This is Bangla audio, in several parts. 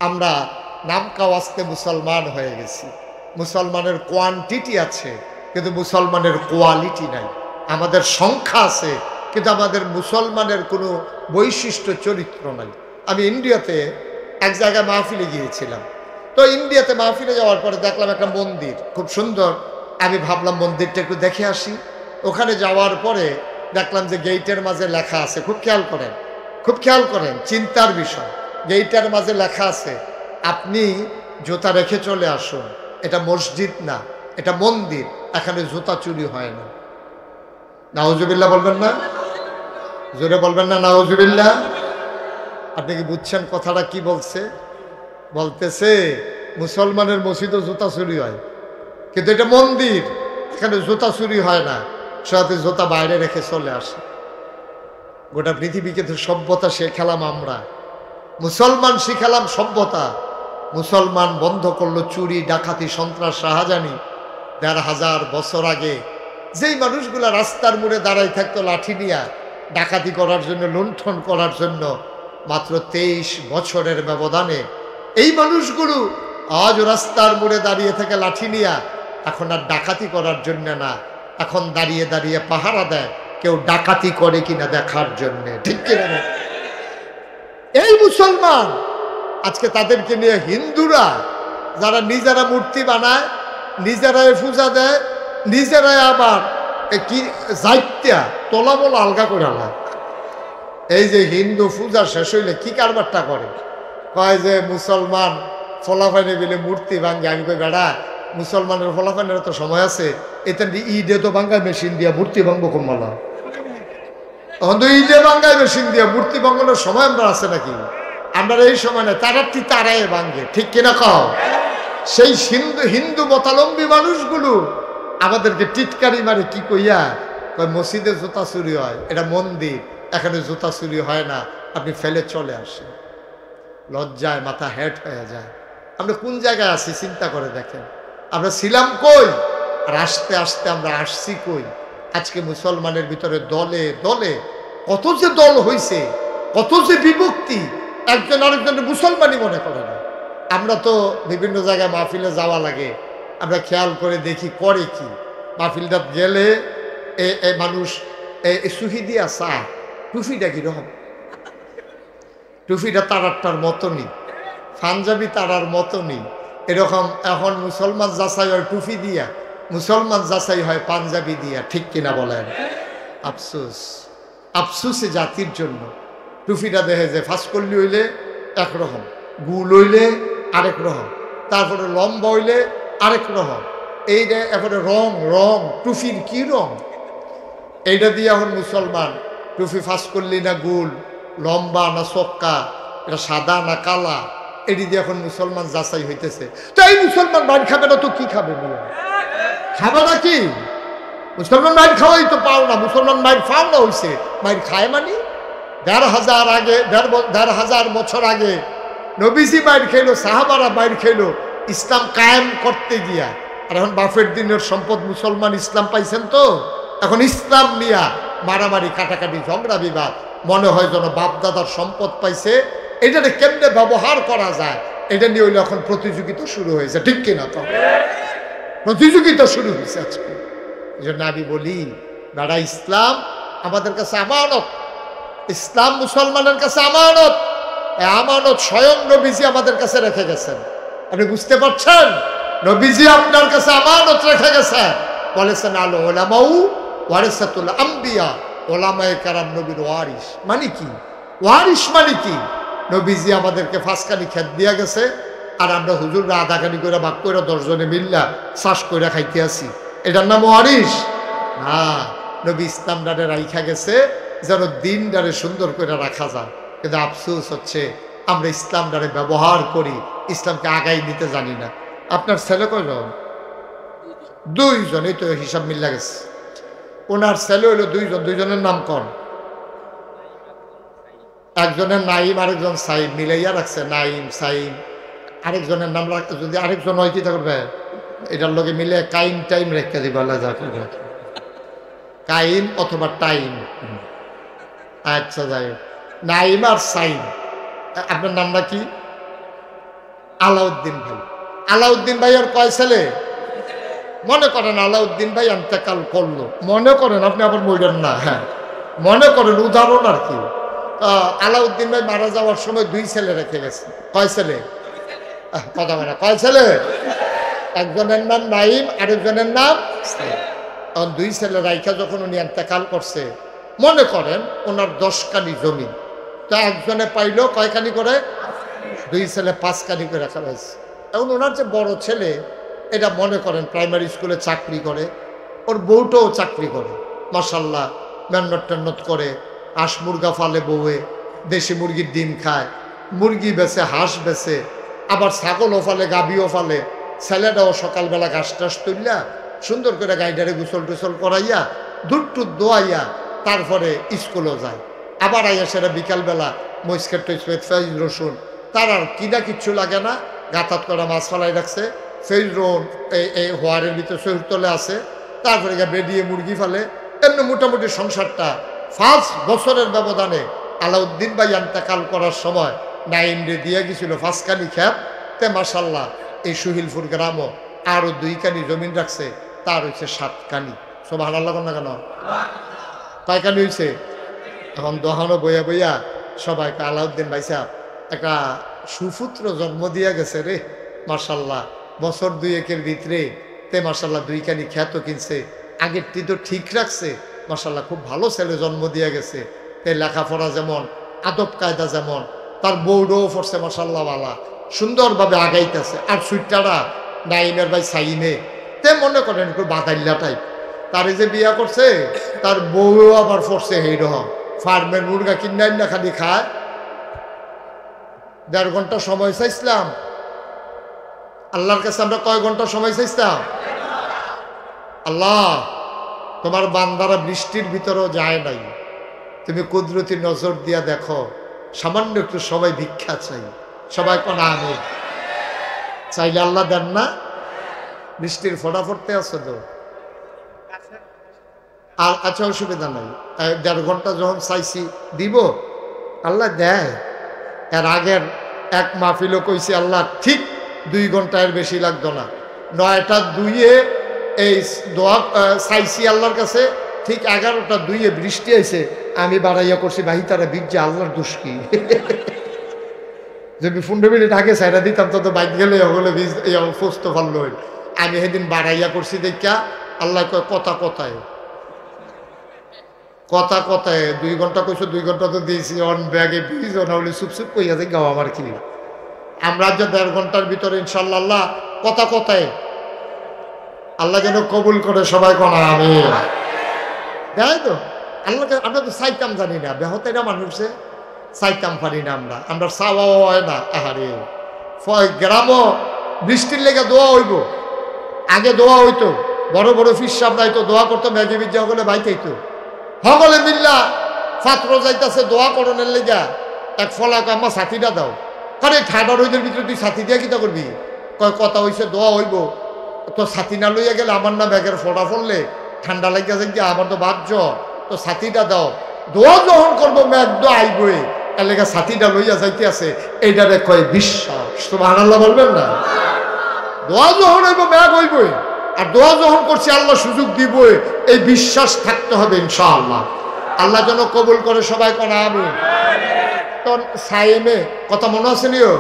আমরা নাম কাওয়াজতে মুসলমান হয়ে গেছি। মুসলমানের কোয়ান্টিটি আছে কিন্তু মুসলমানের কোয়ালিটি নাই। আমাদের সংখ্যা আছে কিন্তু আমাদের মুসলমানের কোনো বৈশিষ্ট্য চরিত্র নাই। আমি ইন্ডিয়াতে এক জায়গায় মাহফিলে গিয়েছিলাম। তো ইন্ডিয়াতে মাহফিলে যাওয়ার পরে দেখলাম একটা মন্দির খুব সুন্দর। আমি ভাবলাম মন্দিরটা একটু দেখে আসি। ওখানে যাওয়ার পরে দেখলাম যে গেইটের মাঝে লেখা আছে, খুব খেয়াল করেন, চিন্তার বিষয়। গেইটের মাঝে লেখা আছে, আপনি জুতা রেখে চলে আসুন, এটা মসজিদ না, এটা মন্দির, এখানে জুতা চুরি হয় না। নাউজুবিল্লাহ বলবেন না? জোরে বলবেন না নাউজুবিল্লাহ? আপনি কি বুঝছেন কথাটা কি বলছে? বলতেছে মুসলমানের মসজিদে জুতা চুরি হয় কিন্তু এটা মন্দির, এখানে জুতা চুরি হয় না, সাথে জুতা বাইরে রেখে চলে আসে। গোটা পৃথিবীকে তো সভ্যতা শেখালাম আমরা, মুসলমান শিখালাম সভ্যতা। মুসলমান বন্ধ করলো চুরি, ডাকাতি, সন্ত্রাস, শাহজানি। ১,৫০০ বছর আগে যেই মানুষগুলা রাস্তার মোড়ে দাঁড়াই থাকতো লাঠি নিয়া ডাকাতি করার জন্য, লুণ্ঠন করার জন্য, মাত্র ২৩ বছরের ব্যবধানে এই মানুষগুলো আজ রাস্তার মোড়ে দাঁড়িয়ে থেকে লাঠি নিয়া এখন আর ডাকাতি করার জন্য না, এখন দাঁড়িয়ে দাঁড়িয়ে পাহারা দেয় কেউ ডাকাতি করে কিনা দেখার জন্য। ঠিক কিনা? এই মুসলমান আজকে তাদেরকে নিয়ে হিন্দুরা যারা নিজেরা মূর্তি বানায়, নিজেরাই পূজা দেয়, নিজেরাই আবার কি যাইত্যা তোলামোলা আলগা করে আলায়। এই যে হিন্দু পূজা শেষ হইলে কি কারবারটা করে, কয় যে মুসলমান ফলাফাইনে বিলে মূর্তি ভাঙ্গে। আমি কই বেড়া, মুসলমানের ফলাফাইনের তো সময় আছে, এতে ঈদে তো ভাঙ্গায় মেশিন দিয়া মূর্তি ভাঙবো কমলা। তখন তো ঈদে ভাঙ্গায় মেশিন দিয়া মূর্তি ভাঙানোর সময় আমরা আছে নাকি? আমরা এই সময় না, তারাই ভাঙ্গে। ঠিক কিনা কও? সেই হিন্দু মতালম্বী মানুষগুলো আমাদেরকে টিটকারি মারে কি কইয়া, কয় মসজিদে জুতা চুরি হয়, এটা মন্দির, এখানে জুতা চুরি হয় না, আপনি ফেলে চলে আসেন। লজ্জায় মাথা হেট হয়ে যায়। আমরা কোন জায়গায় আছি চিন্তা করে দেখেন। আমরা ছিলাম কই আর আস্তে আস্তে আমরা আসছি কই? আজকে মুসলমানের ভিতরে দলে দলে কত যে দল হইছে, কত যে বিভক্তি, একজন আরেকজনের মুসলমানই মনে করে না। আমরা তো বিভিন্ন জায়গায় মাহফিলে যাওয়া লাগে, আমরা খেয়াল করে দেখি করে কি। মাহফিলটা গেলে মানুষ সুহিদিয়া চা, টুফিটা কিরকম, টুফিটা তারারটার মতনই, পাঞ্জাবি তারার মতনই এরকম। এখন মুসলমান যাচাই হয় টুফি দিয়া, মুসলমান যাচাই হয় পাঞ্জাবি দিয়া। ঠিক কিনা বলেন? আফসোস, আফসোসে জাতির জন্য। টুফিটা দেখে যে ফাঁসকল্লি হইলে একরকম, গুল হইলে আরেক রকম, তারপরে লম্বা হইলে আরেক রকম। এইটা এরপরে রং রং টুফির কি রং, এইটা দিয়ে এখন মুসলমান টুফি ফাঁসকল্লি না গুল, লম্বা না চক্কা, এটা সাদা না কালা, এটি দিয়ে এখন মুসলমান যাচাই হইতেছে। তো এই মুসলমান মাইর খাবে না তো কি খাবে? খাবে না কি? মুসলমান মাইর খাওয়াই তো পাও না, মুসলমান মাইর ফাও না হইছে, মাইর খায় মানে ১,৫০০ বছর আগে নবীজি মাইর খেলো, সাহাবারা মাইর খেলো ইসলাম কায়েম করতে গিয়া। আর এখন বাফের দিনের সম্পদ মুসলমান ইসলাম পাইছেন, তো এখন ইসলাম নিয়া মারামারি, কাটাকাটি, ঝগড়া বিবাদ, মনে হয় যেন বাপদাদার সম্পদ পাইছে, এটাকে কেমনে ব্যবহার করা যায় এটা নিয়ে হইলে এখন প্রতিযোগিতা শুরু হয়েছে। ঠিক কিনা? তো প্রতিযোগিতা শুরু হয়েছে আজকে। এই জন্য আমি বলি, বেড়া ইসলাম আমাদের কাছে আমানত, ইসলাম মুসলমানের কাছে আমানত। আমানত স্বয়ং নবীজি আমাদের কাছে রেখে গেছেন। আপনি বুঝতে পারছেন? নবীজি আপনার কাছে আমানত রেখে গেছেন। বলেছেন আল উলামাউ ওয়ারিসাতুল আম্বিয়া, ওলামায়ে কেরাম নবীর ওয়ারিস। মানে কি? ওয়ারিস মানে কি? নবীজি আমাদেরকে ফাঁসকানি খেত দিয়া গেছে, আর আমরা হুজুররা আধাখানি করে ভাগ করে 10 জনে মিল্লা শ্বাস করে খাইতে আসি, এটার নাম ওয়ারিস না। নবী ইসলাম ডারে রাইখা গেছে যেন দিন ডারে সুন্দর করে রাখা যায়। কিন্তু আফসোস হচ্ছে আমরা ইসলাম ডারে ব্যবহার করি, ইসলামকে আগাই নিতে জানি না। আপনার ছেলে কয়জন? 2 জন, এই তো হিসাব মিল্লা গেছে। ওনার ছেলে হইলো 2 জন, 2 জনের নাম কোন? একজনের নাইম, আরেকজন সাইম, মিলাইয়া রাখছে নাইম সাইম। আরেকজনের নাম রাখতে যদি আরেকজন হয় কি থাকবে, এটার লোকে মিলে কাইম টাইম রেখে দিবে, কাইম অথবা টাইম। আচ্ছা যাই হোক, নাইম আর সাইম। আপনার নামটা কি? আলাউদ্দিন ভাই। আলাউদ্দিন ভাইয়ের কয় ছেলে? মনে করেন আলাউদ্দিন ভাই ইন্তেকাল করলো, মনে করেন, আপনি আবার বলবেন না, হ্যাঁ মনে করেন, উদাহরণ আর কি। আলাউদ্দিন ভাই মারা যাওয়ার সময় 2 ছেলে রেখে গেছে। কয় ছেলে? কথা বলে কয় ছেলে? একজনের নাম নাইম, আরেকজনের নাম সাইম। 2 ছেলে রাইখা যখন উনি ইন্তেকাল করছে, মনে করেন ওনার 10 কানি জমি, তো একজনে পাইল কয়খানি করে? 2 ছেলে 5 কানি করে রাখা হয়েছে। এখন ওনার যে বড় ছেলে, এটা মনে করেন প্রাইমারি স্কুলে চাকরি করে, ওর বউটাও চাকরি করে, মাশাল্লাহ মেহনত টেন্নত করে, হাঁস মুরগা ফালে বউয়ে, দেশি মুরগির ডিম খায়, মুরগি বেছে, হাঁস বেছে, আবার ছাগলও ফালে, গাভীও ফালে। ছেলেটাও সকালবেলা ঘাস টাস তুললা সুন্দর করে গাইডারে গোসল টোসল করাইয়া দুধ টুধ দোয়াইয়া তারপরে স্কুলও যায়। আবার আইয়া সেটা বিকালবেলা মস্কেট টস্কেট, ফেজ রসুন, তার আর কিনা কিচ্ছু লাগে না, গাঁথাত করা মাছ ফালাই রাখছে, ফেজ রোন এই হোয়ারের ভিতরে শহীদতলে আছে, তারপরে বেরিয়ে মুরগি ফালে। এমনি মোটামুটি সংসারটা 5 বছরের ব্যবধানে আলাউদ্দিন ভাই ইন্তেকাল করার সময় নাইমরে দিয়ে গেছিল 5 কানি খেত। তে মাশাল্লাহ এই সুহিলপুর গ্রামও আরও 2 কানি জমিন রাখছে, তার হচ্ছে 7 কানি। সুবহানাল্লাহ না কেন? কয় কানি হয়েছে? এখন দোহানো বইয়া বইয়া সবাইকে আলাউদ্দিন ভাই সাহেব একটা সুপুত্র জন্ম দিয়া গেছে রে, মাশাল্লাহ বছর 2-1 ভিতরে। তে মাশাল্লাহ 2 কানি খ্যাত কিনছে, আগেরটি তো ঠিক রাখছে, মাশাল্লাহ খুব ভালো ছেলে জন্ম দিয়া গেছে। তে লেখাপড়া যেমন, আদব কায়দা যেমন, তার বউডও পড়ছে মাশাল্লাহ বালা, সুন্দরভাবে আগাইতেছে। আর সুইটারা নাইমের ভাই সাইমে, তে মনে করেন একটু বাদাইল্লা টাইপ। তার যে বিয়া করছে তার বউও আবার পড়ছে এইরকম, ফার্মের মুরগা কিনাই না খালি খায়। 1.5 ঘন্টা সময় চাইছিলাম আল্লাহর কাছে, আমরা কয় ঘন্টা সময় চাইছিলাম? আল্লাহ তোমার বান্দারা বৃষ্টির ভিতরেও যায় নাই, তুমি কুদরতি নজর দিয়া দেখো, সামান্য একটু সময় ভিক্ষা চাই। সবাই কোন আমি চাইলে আল্লাহ দেন না? বৃষ্টির ফোঁটা পড়তে আছে তো, আর আচ্ছা অসুবিধা নাই। 1.5 ঘন্টা যখন চাইছি দিব, আল্লাহ দেয়। এর আগের এক মাহফিলও কইছি আল্লাহ ঠিক 2 ঘন্টার বেশি লাগতো না, 9টা 2-এ এই দোয়া চাইছি আল্লাহর কাছে, ঠিক 11টা 2-এ বৃষ্টি আইছে, আমি বাড়াইয়া করছি বাহি তারা বীর্যে আল্লাহর দোষ কি? যদি 15 মিনিট আগে সাইডা দিতাম তো বাইক গেলে হলে ফুসতে পারলো। আমি সেদিন বাড়াইয়া করছি দেখা আল্লাহ কয় কথা কথায়, কথা কথায় 2 ঘন্টা কইছো, 2 ঘন্টা তো দিয়েছি অন ব্যাগে বীজ না হলে চুপচুপ কইয়া যে গাও আমার কি। আমরা যে 1.5 ঘন্টার ভিতরে ইনশাল্লাহ আল্লাহ কথা কথায় আল্লাহ যেন কবুল করে। সবাই কোন আমি দেয় তো আল্লাহকে। আমরা তো চাইতাম জানি না, বেহতে না মানুষে চাইতাম পারি না, আমরা চাওয়া হয় না। আহারে গ্রামও বৃষ্টির লেগে দোয়া হইব, আগে দোয়া হইতো, বড় বড় ফিস সাহেব যাইতো দোয়া করতো, ম্যাগি বিদ্যা হলে বাইতেইতো, সকলে মিল্লা ছাত্র যাইতেছে দোয়া করণের লেগা। এক ফলাকে আমার সাথীটা দাও, কারণ এই ঠান্ডা রোদের ভিতরে তুই সাথী দিয়া কিতা করবি? কয় কথা হইছে দোয়া হইব, তো সাথী না লইয়া গেলে আমার না ব্যাগের ফোটা ফললে ঠান্ডা লাগিয়া যাই, আমার তো বাহ্য, তো সাথীটা দাও। দোয়া যখন করবো ম্যাগ দো আইবই, এর লেগে সাথীটা লইয়া যাইতে আছে, এইটারে কয় বিশ্বাস। সুবহানাল্লাহ বলবেন না? দোয়া যখন হইব ম্যাগ হইবই, আর দোয়া যখন করছি আল্লাহ সুযোগ দিবই, এই বিশ্বাস থাকতে হবে ইনশাআল্লাহ। আল্লাহ যেন কবুল করে। সবাই কোন আমি। তোর সাইমে কথা মনে আছে নিও,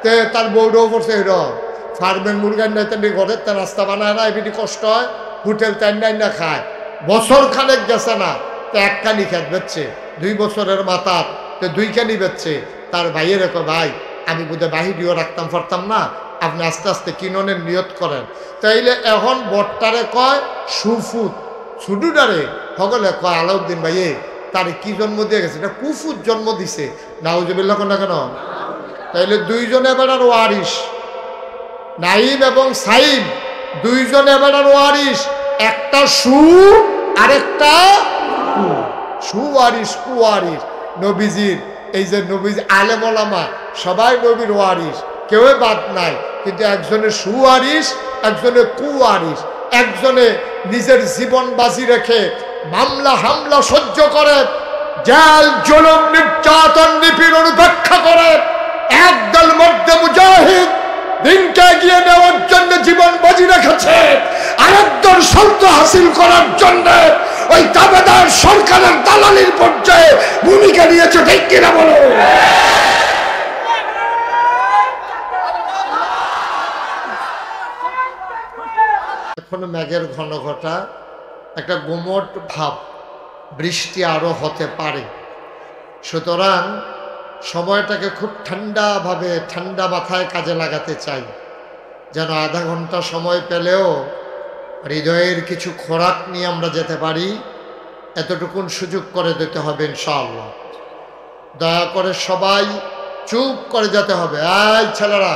তে তার বউডও পড়ছে এরকম, ফার্মের মুরগার নাই তেমনি ঘরের তে রাস্তা বানায় না, এমনি কষ্ট হয়, হোটেল টাইন না খায়। বছর খানেক গেছে না, তো 1 কানি খেত বেচছে, 2 বছরের মাথার তো 2 কানি বেচছে। তার ভাইয়ের কয় ভাই আমি বোধহয় বাহিরিও রাখতাম পারতাম না, আপনি আস্তে আস্তে কিননের নিয়ত করেন। তাইলে এখন বট্টারে কয় সুফুত, ছুটুটারে সকলে কয় আলাউদ্দিন ভাইয়ে তারে কি জন্ম দিয়ে গেছে? এটা কুফুত জন্ম দিছে। নাউজুবিল্লাহ কোন না কেন? তাইলে 2 জনে বেড়ার ওয়ারিস, নাইম এবং সাইম 2 জনে বেড়ার ওয়ারিস, একটা সু আরেকটা কু। সুওয়ারিস কুওয়ারিস নবীজির, এই যে নবীজি আলেম ওলামা সবাই নবীর ওয়ারিস, কেউ বাদ নাই, কিন্তু একজনে সুওয়ারিস, একজনে কুওয়ারিস। একজনে নিজের জীবন বাজি রেখে মামলা হামলা সহ্য করে, জেল জুলুম নির্যাতন নিপীড়ন উপেক্ষা করে একদল মধ্যে মুজাহিদ এগিয়ে নেওয়ার জন্য জীবন বাজি রেখেছে, আরেকজন শর্ত হাসিল করার জন্য ওই দাবেদার সরকারের দালালির পর্যায়ে ভূমিকা নিয়েছে, ঠিক কিনা বলো? এখন মেঘের ঘন ঘটা, একটা গুমট ভাব, বৃষ্টি আরো হতে পারে। সুতরাং সময়টাকে খুব ঠান্ডাভাবে, ঠান্ডা মাথায় কাজে লাগাতে চাই, যেন আধা ঘন্টা সময় পেলেও হৃদয়ের কিছু খোরাক নিয়ে আমরা যেতে পারি। এতটুকুন সুযোগ করে দিতে হবে ইনশাআল্লাহ। দয়া করে সবাই চুপ করে যেতে হবে। এই ছেলেরা,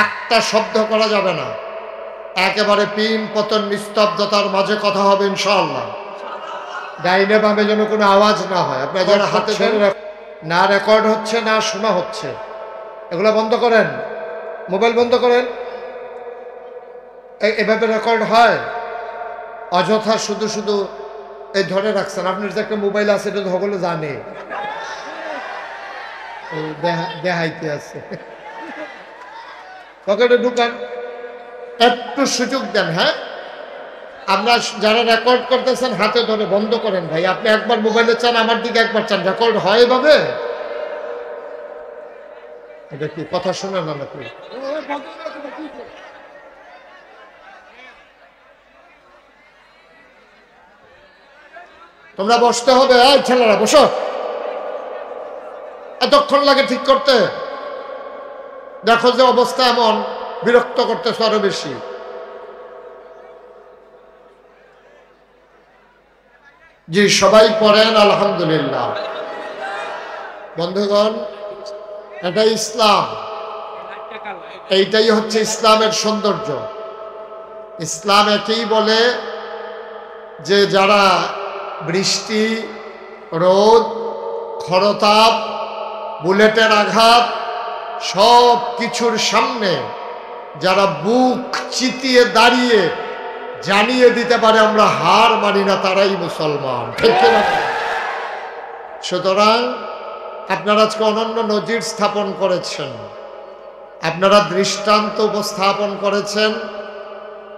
একটা শব্দ করা যাবে না, একেবারে পিন পতন নিস্তব্ধতার মাঝে কথা হবে ইনশাআল্লাহ। ডাইনে বামে যেন কোনো আওয়াজ না হয়। আপনার যারা হাতে না রেকর্ড হচ্ছে না শোনা হচ্ছে, এগুলো বন্ধ করেন, মোবাইল বন্ধ করেন। এভাবে রেকর্ড হয়? অযথা শুধু শুধু এই ধরে রাখছেন। আপনার যে একটা মোবাইল আছে এটা সকলে জানে, দেখাইতে আছে, পকেটে ঢুকান, একটু সুযোগ দেন। হ্যাঁ, আপনার যারা রেকর্ড করতেছেন হাতে ধরে বন্ধ করেন ভাই। আপনি একবার মোবাইলে চান, আমার দিকে একবার চান, রেকর্ড হয় এভাবে? এটা কি কথা শোনা না নাকি? তোমরা বসতে হবে। এই ছেলেরা বসো, এতক্ষণ লাগে ঠিক করতে? দেখো যে অবস্থা এমন, বিরক্ত করতেছ আরো বেশি। জি, সবাই পড়েন আলহামদুলিল্লাহ। বন্ধুগণ, এটাই ইসলাম, এইটাই হচ্ছে ইসলামের সৌন্দর্য। ইসলাম একেই বলে যে যারা বৃষ্টি, রোদ, খরতাপ, বুলেটের আঘাত সব কিছুর সামনে যারা বুক চিতিয়ে দাঁড়িয়ে জানিয়ে দিতে পারে আমরা হার মানি না, তারাই মুসলমান, ঠিক না? সুতরাং আপনারা আজকে অনন্য নজির স্থাপন করেছেন, আপনারা দৃষ্টান্ত উপস্থাপন করেছেন।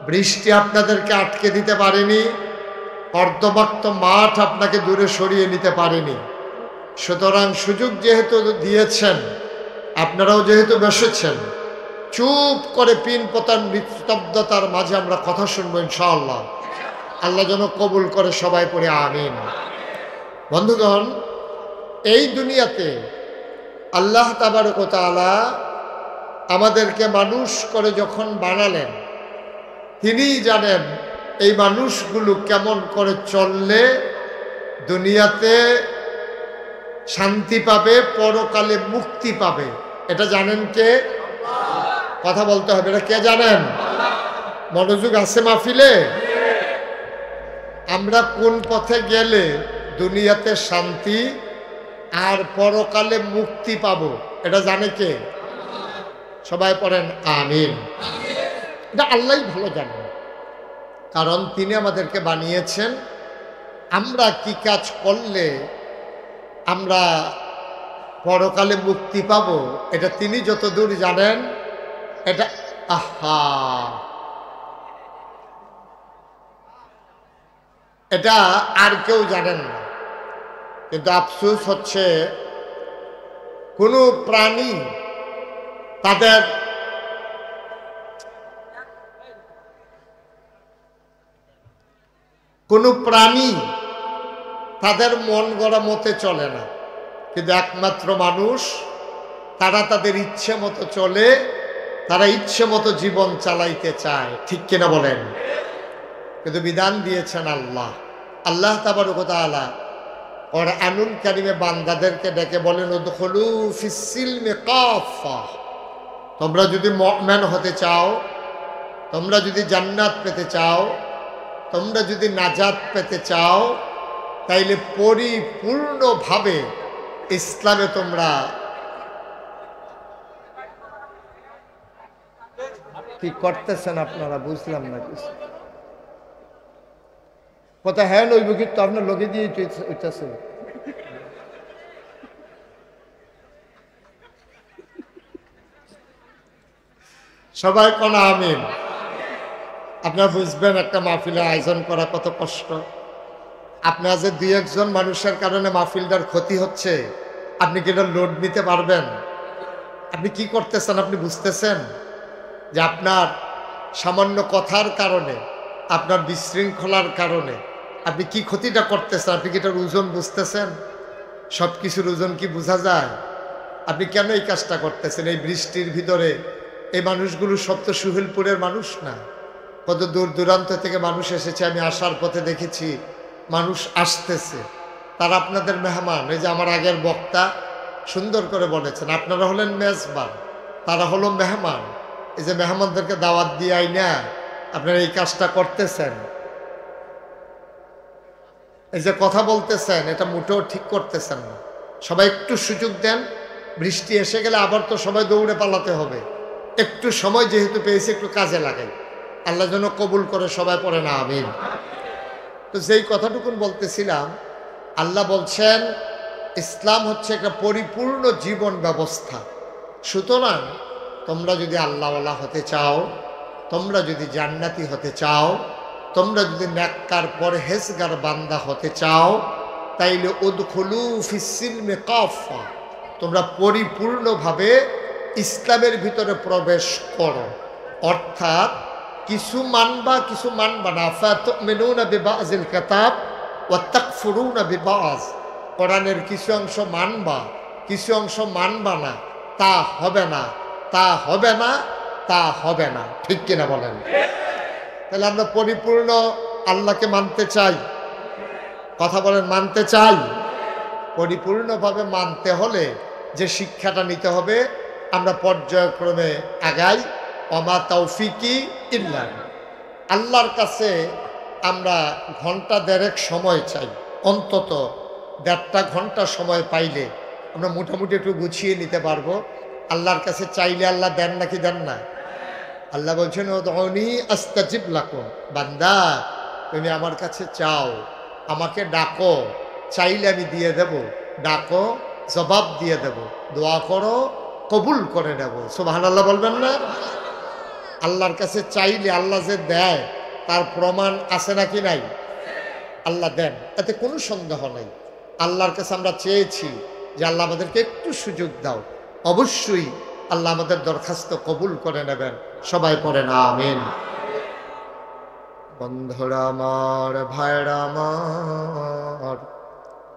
বৃষ্টি আপনাদেরকে আটকে দিতে পারেনি, অর্ধবাক্ত মাঠ আপনাকে দূরে সরিয়ে নিতে পারেনি। সুতরাং সুযোগ যেহেতু দিয়েছেন, আপনারাও যেহেতু বসেছেন, চুপ করে পিন পতন নিস্তব্ধতার মাঝে আমরা কথা শুনবো ইনশাআল্লাহ। আল্লাহ যেন কবুল করে, সবাই পড়ে আমিন। বন্ধুগণ, এই দুনিয়াতে আল্লাহ তাবারক ওয়া তাআলা আমাদেরকে মানুষ করে যখন বানালেন, তিনিই জানেন এই মানুষগুলো কেমন করে চললে দুনিয়াতে শান্তি পাবে, পরকালে মুক্তি পাবে। এটা জানেন কে? কথা বলতে হবে, এটা কে জানেন? মনোযোগ আছে মাহফিলে? আমরা কোন পথে গেলে দুনিয়াতে শান্তি আর পরকালে মুক্তি পাবো, এটা জানে কে? সবাই পড়েন আমিন। এটা আল্লাহই ভালো জানেন, কারণ তিনি আমাদেরকে বানিয়েছেন। আমরা কি কাজ করলে আমরা পরকালে মুক্তি পাবো, এটা তিনি যতদূর জানেন। এটা এটা আর কেউ জানেন না। কিন্তু আফসোস হচ্ছে, কোনো প্রাণী তাদের মন গড়া মতে চলে না, কিন্তু একমাত্র মানুষ, তারা তাদের ইচ্ছে মতো চলে, তারা ইচ্ছে মতো জীবন চালাইতে চায়, ঠিক কিনা বলেন? কিন্তু বিধান দিয়েছেন আল্লাহ। আল্লাহ তাবারক ওয়া তাআলা কুরআনুল কারীমে বান্দাদেরকে ডেকে বলেন, উদখুলু ফিস-সিলমি কাফা। তোমরা যদি মুমিন হতে চাও, তোমরা যদি জান্নাত পেতে চাও, তোমরা যদি নাজাত পেতে চাও, তাইলে পরিপূর্ণভাবে ইসলামে তোমরা কি করতেছেন আপনারা? বুঝলাম না কিছু কথা। হ্যাঁ নইব, কিন্তু আপনার লোকে দিয়ে উঠতেছে। সবাই কোন আমিন। আপনারা বুঝবেন একটা মাহফিলের আয়োজন করা কত কষ্ট। আপনার যে দুই একজন মানুষের কারণে মাহফিলটার ক্ষতি হচ্ছে, আপনি কি এটা লোড নিতে পারবেন? আপনি কি করতেছেন? আপনি বুঝতেছেন যে আপনার সামান্য কথার কারণে, আপনার বিশৃঙ্খলার কারণে আপনি কি ক্ষতিটা করতেছেন? আপনি কি এটার ওজন বুঝতেছেন? সব কিছুর ওজন কি বোঝা যায়? আপনি কেন এই কাজটা করতেছেন এই বৃষ্টির ভিতরে? এই মানুষগুলো সব তো সুহেলপুরের মানুষ না, কত দূর দূরান্ত থেকে মানুষ এসেছে। আমি আসার পথে দেখেছি মানুষ আসতেছে, তারা আপনাদের মেহমান। এই যে আমার আগের বক্তা সুন্দর করে বলেছেন, আপনারা হলেন মেজবান, তারা হলো মেহমান। এই যে মেহমানদেরকে দাওয়াত দিয়ে না আপনারা এই কাজটা করতেছেন, এই যে কথা বলতেছেন, এটা মোটেও ঠিক করতেছেন না। সবাই একটু সুযোগ দেন। বৃষ্টি এসে গেলে আবার তো সবাই দৌড়ে পালাতে হবে। একটু সময় যেহেতু পেয়েছি একটু কাজে লাগাই, আল্লাহ যেন কবুল করে। সবাই পড়ে না আমিন। তো যেই কথাটুকুন বলতেছিলাম, আল্লাহ বলছেন ইসলাম হচ্ছে একটা পরিপূর্ণ জীবন ব্যবস্থা। সুতরাং তোমরা যদি আল্লাহওয়ালা হতে চাও, তোমরা যদি জান্নাতি হতে চাও, তোমরা যদি নেককার পরহেজগার বান্দা হতে চাও, তাইলে উদখুলু ফিস-সিলমি কাফা, তোমরা পরিপূর্ণভাবে ইসলামের ভিতরে প্রবেশ করো। অর্থাৎ কিছু মানবা কিছু মানবা না। ফাতুমিনুনা বিবাযিল কিতাব ওয়া তাকফুরুনা বিবায, কোরআনের কিছু অংশ মানবা কিছু অংশ মানবা না, তা হবে না, তা হবে না, তা হবে না। ঠিক কিনা বলেন? তাহলে আমরা পরিপূর্ণ আল্লাহকে মানতে চাই, কথা বলেন, মানতে চাই। পরিপূর্ণভাবে মানতে হলে যে শিক্ষাটা নিতে হবে, আমরা পর্যায়ক্রমে আগাই। ওমা তাওফিকি ইল্লা আল্লাহর কাছে আমরা ঘন্টা দেড়েক সময় চাই, অন্তত 1.5 ঘন্টা সময় পাইলে আমরা মোটামুটি একটু গুছিয়ে নিতে পারবো। আল্লাহর কাছে চাইলে আল্লাহ দেন নাকি দেন না? আল্লাহ বলছেন উদউনি আস্তাজিব লাকুম, বান্দা তুমি আমার কাছে চাও, আমাকে ডাকো, চাইলে আমি দিয়ে দেব, ডাকো জবাব দিয়ে দেব, দোয়া করো কবুল করে নেব। সুবহানাল্লাহ বলবেন না? আল্লাহর কাছে চাইলে আল্লাহ যে দেয় তার প্রমাণ আছে নাকি নাই? আল্লাহ দেন, এতে কোনো সন্দেহ নাই। আল্লাহর কাছে আমরা চেয়েছি যে আল্লাহ আমাদেরকে একটু সুযোগ দাও, অবশ্যই আল্লাহ আমাদের দরখাস্ত কবুল করে নেবেন। সবাই পড়েন আমিন। বন্ধুরা আমার, ভাইরা আমার,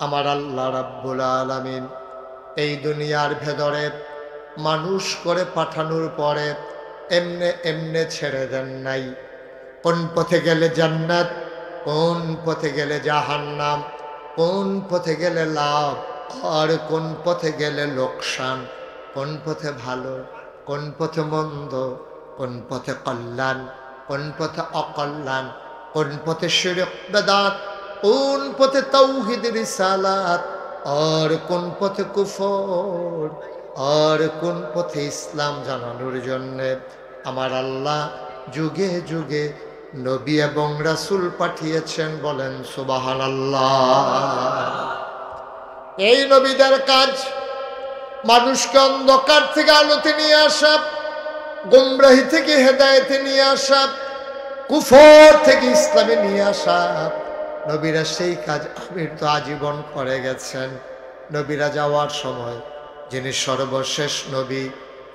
আমার আল্লাহ রাব্বুল আলামিন এই দুনিয়ার ভেতরে মানুষ করে পাঠানোর পরে এমনে এমনে ছেড়ে দেন নাই। কোন পথে গেলে জান্নাত, কোন পথে গেলে জাহান্নাম, কোন পথে গেলে লাভ আর কোন পথে গেলে লোকসান, কোন পথে ভালো, কোন পথে মন্দ, কোন পথে কল্যাণ, কোন পথে অকল্যাণ, কোন পথে শিরক বেদাত, কোন পথে তাওহীদ রিসালাত, আর কোন পথে কুফর, আর কোন পথে ইসলাম জানানোর জন্যে আমার আল্লাহ যুগে যুগে নবী এবং রাসূল পাঠিয়েছেন। বলেন সুবহানাল্লাহ। এই নবীদের কাজ মানুষকে অন্ধকার থেকে আলোতে নিয়ে আসা, গুমরাহি থেকে হেদায়েতে নিয়ে আসা, কুফর থেকে ইসলামে নিয়ে আসা। নবীরা সেই কাজ আমির তো আজীবন করে গেছেন। নবীরা যাওয়ার সময় যিনি সর্বশেষ নবী,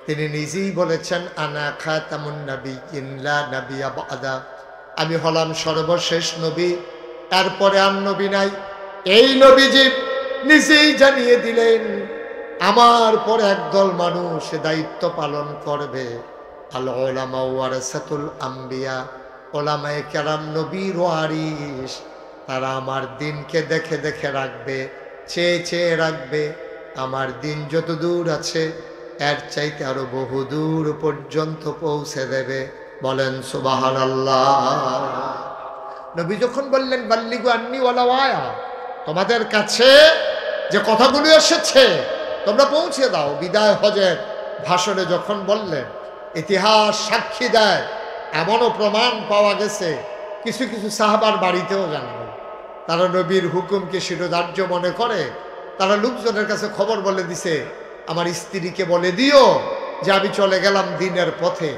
তিনি নিজেই বলেছেন আনা খাতামুন নাবিয়্যিন লা নাবিয়্যা বা'দা, আমি হলাম সর্বশেষ নবী, এরপরে আর নবী নাই। এই নবীজি নিজেই জানিয়ে দিলেন আমার পরে একদল মানুষ দায়িত্ব পালন করবে। আল উলামা ওয়ারাসাতুল আম্বিয়া, ওলামায়ে কেরাম নবীর ওয়ারিস, তারা আমার দিনকে দেখে দেখে রাখবে, চেয়ে চেয়ে রাখবে। আমার দিন যত দূর আছে এর চাইতে আরো বহু দূর পর্যন্ত পৌঁছে দেবে। বলেন সুবহানাল্লাহ। নবী যখন বললেন বাল্লিগু আন্নি ওয়ালাউ আয়া, তোমাদের কাছে যে কথাগুলো এসেছে তোমরা পৌঁছে দাও। বিদায় হজের ভাষণে যখন বললেন, ইতিহাস সাক্ষী দেয়, এমনও প্রমাণ পাওয়া গেছে কিছু কিছু সাহাবার বাড়িতেও জানল। তারা নবীর হুকুমকে শিরোধার্য মনে করে তারা লোকজনের কাছে খবর বলে দিছে, আমার স্ত্রীকে বলে দিও যে আমি চলে গেলাম দিনের পথে,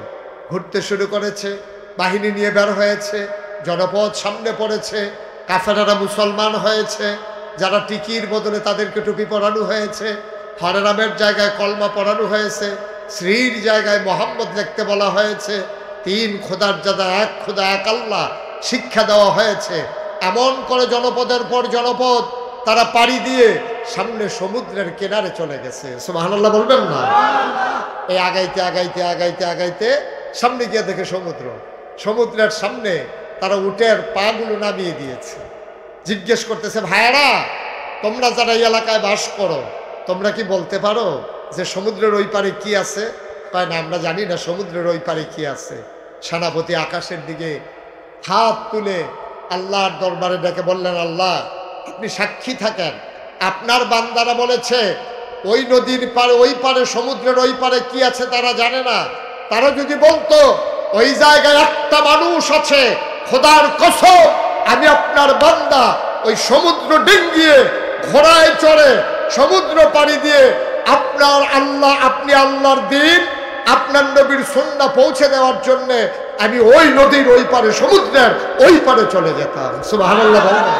ঘুরতে শুরু করেছে, বাহিনী নিয়ে বের হয়েছে, জনপদ সামনে পড়েছে, কাফেরারা মুসলমান হয়েছে, যারা টিকির বদলে তাদেরকে টুপি পরানো হয়েছে, হরে রামের জায়গায় কলমা পরানো হয়েছে, শ্রীর জায়গায় মোহাম্মদ লিখতে বলা হয়েছে, 3 খোদার জাদা এক খোদা এক আল্লাহ শিক্ষা দেওয়া হয়েছে। এমন করে জনপদের পর জনপদ তারা পাড়ি দিয়ে সামনে সমুদ্রের কিনারে চলে গেছে। সুবহানাল্লাহ বলবেন না? এই আগাইতে আগাইতে আগাইতে আগাইতে সামনে গিয়ে দেখে সমুদ্র, সমুদ্রের সামনে তারা উটের পাগুলো নামিয়ে দিয়েছে। জিজ্ঞেস করতেছে, ভাইয়ারা তোমরা যারা এই এলাকায় বাস করো, তোমরা কি বলতে পারো যে সমুদ্রের ওই পারে কি আছে? কয় না, আমরা জানি না সমুদ্রের ওই পারে কি আছে। সেনাপতি আকাশের দিকে হাত তুলে আল্লাহর দরবারে ডেকে বললেন, আল্লাহ আপনি সাক্ষী থাকেন, আপনার বান্দারা বলেছে ওই নদীর পারে ওই পারে সমুদ্রের ওই পারে কি আছে তারা জানে না। তারা যদি বলতো ওই জায়গায় একটা মানুষ আছে, খোদার কসম আমি আপনার বান্দা ওই সমুদ্র ডিঙ্গিয়ে ঘোড়ায় চড়ে সমুদ্র পাড়ি দিয়ে আপনার আল্লাহ আপনি আল্লাহর দিন আপনার নবীর সুন্নাহ পৌঁছে দেওয়ার জন্য আমি ওই নদীর ওই পারে সমুদ্রের ওই পারে চলে যেতাম। সুবহানাল্লাহ বলবেন?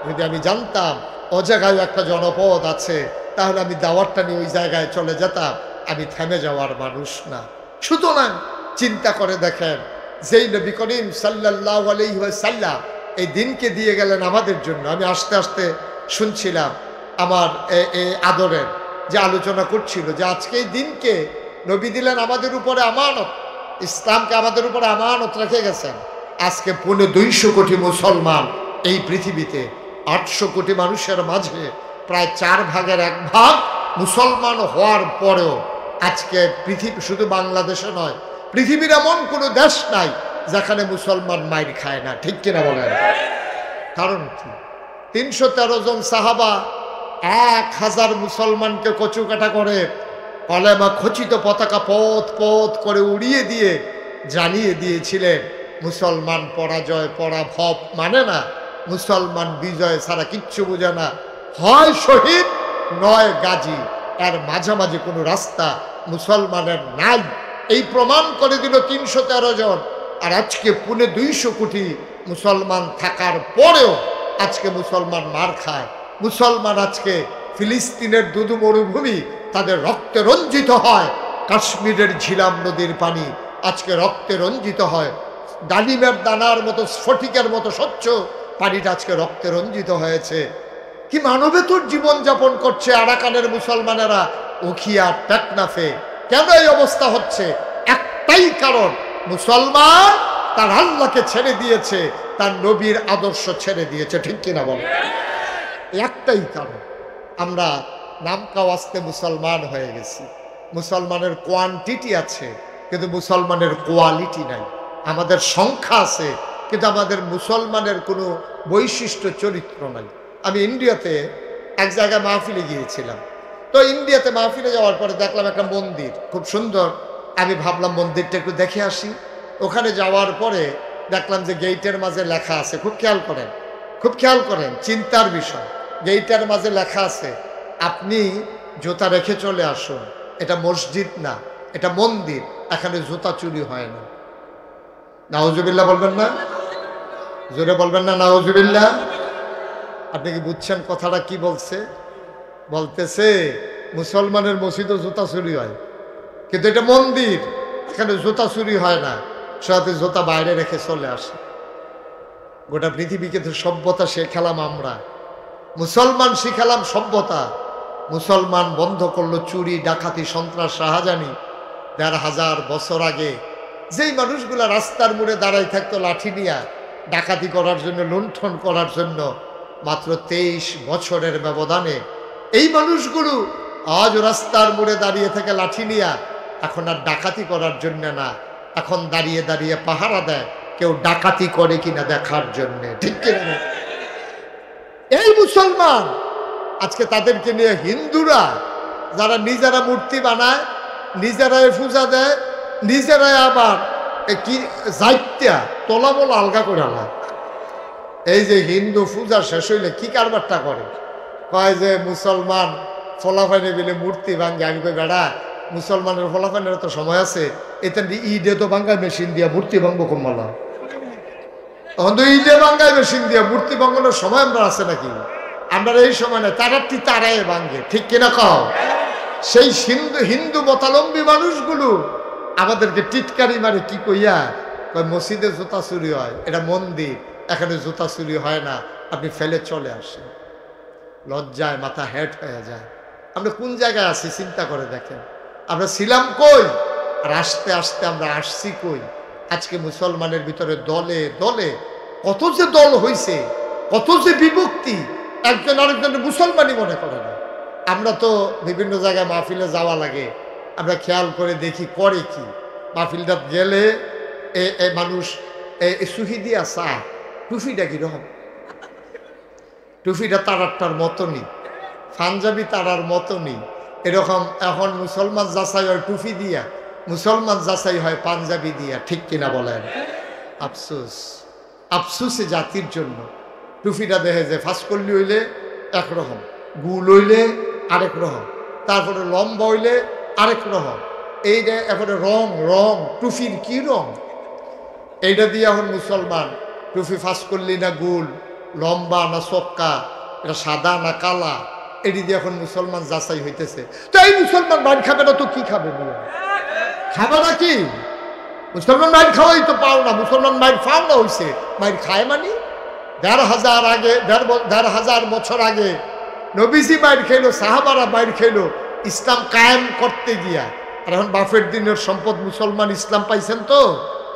যদি আমি জানতাম ও জায়গায় একটা জনপদ আছে, তাহলে আমি দাওয়াতটা নিয়ে ওই জায়গায় চলে যেতাম। আমি থেমে যাওয়ার মানুষ না। সুতরাং চিন্তা করে দেখেন, যেই নবী করিম সাল্লাল্লাহু আলাইহি ওয়াসাল্লাম এই দিনকে দিয়ে গেলেন আমাদের জন্য। আমি আস্তে আস্তে শুনছিলাম আমার এই আদরের যে আলোচনা করছিল যে আজকে এই দিনকে নবী দিলেন আমাদের উপরে আমানত, ইসলামকে আমাদের উপরে আমানত রেখে গেছেন। আজকে 250 কোটি মুসলমান এই পৃথিবীতে, 800 কোটি মানুষের মাঝে প্রায় 4 ভাগের 1 ভাগ মুসলমান হওয়ার পরেও আজকে পৃথিবী, শুধু বাংলাদেশে নয়, পৃথিবীর এমন কোনো দেশ নাই যেখানে মুসলমান মাইর খায় না। ঠিক কিনা বলেন? কারণ কি? 313 জন সাহাবা 1000 মুসলমানকে কচুকাটা করে কলেমা খচিত পতাকা পথ পথ করে উড়িয়ে দিয়ে জানিয়ে দিয়েছিলেন মুসলমান পরাজয় পরাভব মানে না, মুসলমান বিজয় ছাড়া কিচ্ছু বোঝে না, হয় শহীদ নয় গাজী, এর মাঝামাঝি কোনো রাস্তা মুসলমানের নাই। এই প্রমাণ করে দিল 313 জন। আর আজকে 250 কোটি মুসলমান থাকার পরেও আজকে মুসলমান মার খায়। মুসলমান আজকে ফিলিস্তিনের দুধু মরুভূমি তাদের রক্তে রঞ্জিত হয়, কাশ্মীরের ঝিলাম নদীর পানি আজকে রক্তে রঞ্জিত হয়, ডালিমের দানার মতো স্ফটিকের মতো স্বচ্ছ পানিটা আজকে রক্তে রঞ্জিত হয়েছে। কি মানবেতর জীবনযাপন করছে আরাকানের মুসলমানেরা উখিয়া টেকনাফে। কেন এই অবস্থা হচ্ছে? একটাই কারণ, মুসলমান তার আল্লাহকে ছেড়ে দিয়েছে, তার নবীর আদর্শ ছেড়ে দিয়েছে। ঠিক কিনা বল? একটাই কারণ, আমরা নাম কাওয়াস্তে মুসলমান হয়ে গেছি। মুসলমানের কোয়ান্টিটি আছে কিন্তু মুসলমানের কোয়ালিটি নাই। আমাদের সংখ্যা আছে কিন্তু আমাদের মুসলমানের কোনো বৈশিষ্ট্য চরিত্র নাই। আমি ইন্ডিয়াতে এক জায়গায় মাহফিলে গিয়েছিলাম। তো ইন্ডিয়াতে মাহফিলে যাওয়ার পরে দেখলাম একটা মন্দির খুব সুন্দর। আমি ভাবলাম মন্দিরটা একটু দেখে আসি। ওখানে যাওয়ার পরে দেখলাম যে গেইটের মাঝে লেখা আছে, খুব খেয়াল করেন, খুব খেয়াল করেন, চিন্তার বিষয়। গেইটের মাঝে লেখা আছে আপনি জুতা রেখে চলে আসুন, এটা মসজিদ না, এটা মন্দির, এখানে জুতা চুরি হয় না। নাউজুবিল্লাহ বলবেন না? জোরে বলবেন না নাউজুবিল্লাহ? আপনি কি বুঝছেন কথাটা কি বলছে? বলতেছে মুসলমানের মসজিদও জুতা চুরি হয়, কিন্তু এটা মন্দির, এখানে জুতা চুরি হয় না, সাথে জুতা বাইরে রেখে চলে আসে। গোটা পৃথিবীকে তো সভ্যতা শেখালাম আমরা, মুসলমান শিখালাম সভ্যতা। মুসলমান বন্ধ করলো চুরি ডাকাতি সন্ত্রাস রাহাজানি। 1500 বছর আগে যেই মানুষগুলা রাস্তার মোড়ে দাঁড়াই থাকতো লাঠি নিয়ে ডাকাতি করার জন্য, লুণ্ঠন করার জন্য, মাত্র 23 বছরের ব্যবধানে এই মানুষগুলো আজ রাস্তার মোড়ে দাঁড়িয়ে থেকে লাঠি নিয়ে এখন আর ডাকাতি করার জন্য না, এখন দাঁড়িয়ে দাঁড়িয়ে পাহারা দেয় কেউ ডাকাতি করে কিনা দেখার জন্য। ঠিক কিনা? এই মুসলমান আজকে তাদেরকে নিয়ে হিন্দুরা যারা নিজেরা মূর্তি বানায়, নিজেরাই পূজা দেয়, নিজেরাই আবার কি যাইত্যা তোলামোলা আলগা করে না। এই যে হিন্দু পূজা শেষ হইলে কি কারবারটা করে, কয় যে মুসলমান ফলাফাইনে মিলে মূর্তি ভাঙ্গে। আমি কই বেড়া মুসলমানের ফলাফানের তো সময় আছে, এতে ঈদে তো বাঙ্গায় মেশিন দিয়া মূর্তি ভাঙবো কমলা, তখন তো ঈদে বাঙ্গায় মেশিন দিয়া মূর্তি ভাঙানোর সময় আমরা আছে নাকি? আমরা এই সময় না, তারাটি তারায় ভাঙ্গে, ঠিক কিনা কও? সেই হিন্দু মতালম্বী মানুষগুলো আমাদেরকে টিটকারি মারে, কি কইয়া কয় মসজিদে জুতা চুরি হয়, এটা মন্দির, এখানে জুতা চুরি হয় না, আপনি ফেলে চলে আসেন। লজ্জায় মাথা হেট হয়ে যায়। আমরা কোন জায়গায় আছি চিন্তা করে দেখেন। আমরা ছিলাম কই, আর আস্তে আস্তে আমরা আসছি কই। আজকে মুসলমানের ভিতরে দলে দলে কত যে দল হইছে, কত যে বিভক্তি, একজন আরেকজনের মুসলমানই মনে করে না। আমরা তো বিভিন্ন জায়গায় মাহফিলে যাওয়া লাগে, আমরা খেয়াল করে দেখি করে কি। মাহফিলটা গেলে মানুষ সুহিদিয়া চা, টুফিটা কিরকম, টুফিটা তারারটার মতনই, পাঞ্জাবি তারার মতনই এরকম। এখন মুসলমান যাচাই হয় টুফি দিয়া, মুসলমান যাচাই হয় পাঞ্জাবি দিয়া, ঠিক কিনা বলেন? আফসোস, আফসোসে জাতির জন্য। টুফিটা দেখে যে ফাঁসকল্লি হইলে একরকম, গুল হইলে আরেক রকম, তারপরে লম্বা হইলে আরেক রকম। এইটা এরপরে রং রং, টুফির কি রং? এইটা দিয়ে এখন মুসলমান টুফি ফাঁসকল্লি না গুল, লম্বা না চক্কা, এটা সাদা না কালা, এটি দিয়ে এখন মুসলমান যাচাই হইতেছে। তো এই মুসলমান মাইর খাবে না তো কি খাবে? খাবে না কি? মুসলমান মাইর খাওয়াই তো পাও না, মুসলমান মাইর ফাও না হইছে, মাইর খায় মানে ১,৫০০ বছর আগে নবীজি মাইর খেলো, সাহাবারা মাইর খেলো ইসলাম কায়েম করতে গিয়া। আর এখন বাফের দিনের সম্পদ মুসলমান ইসলাম পাইছেন, তো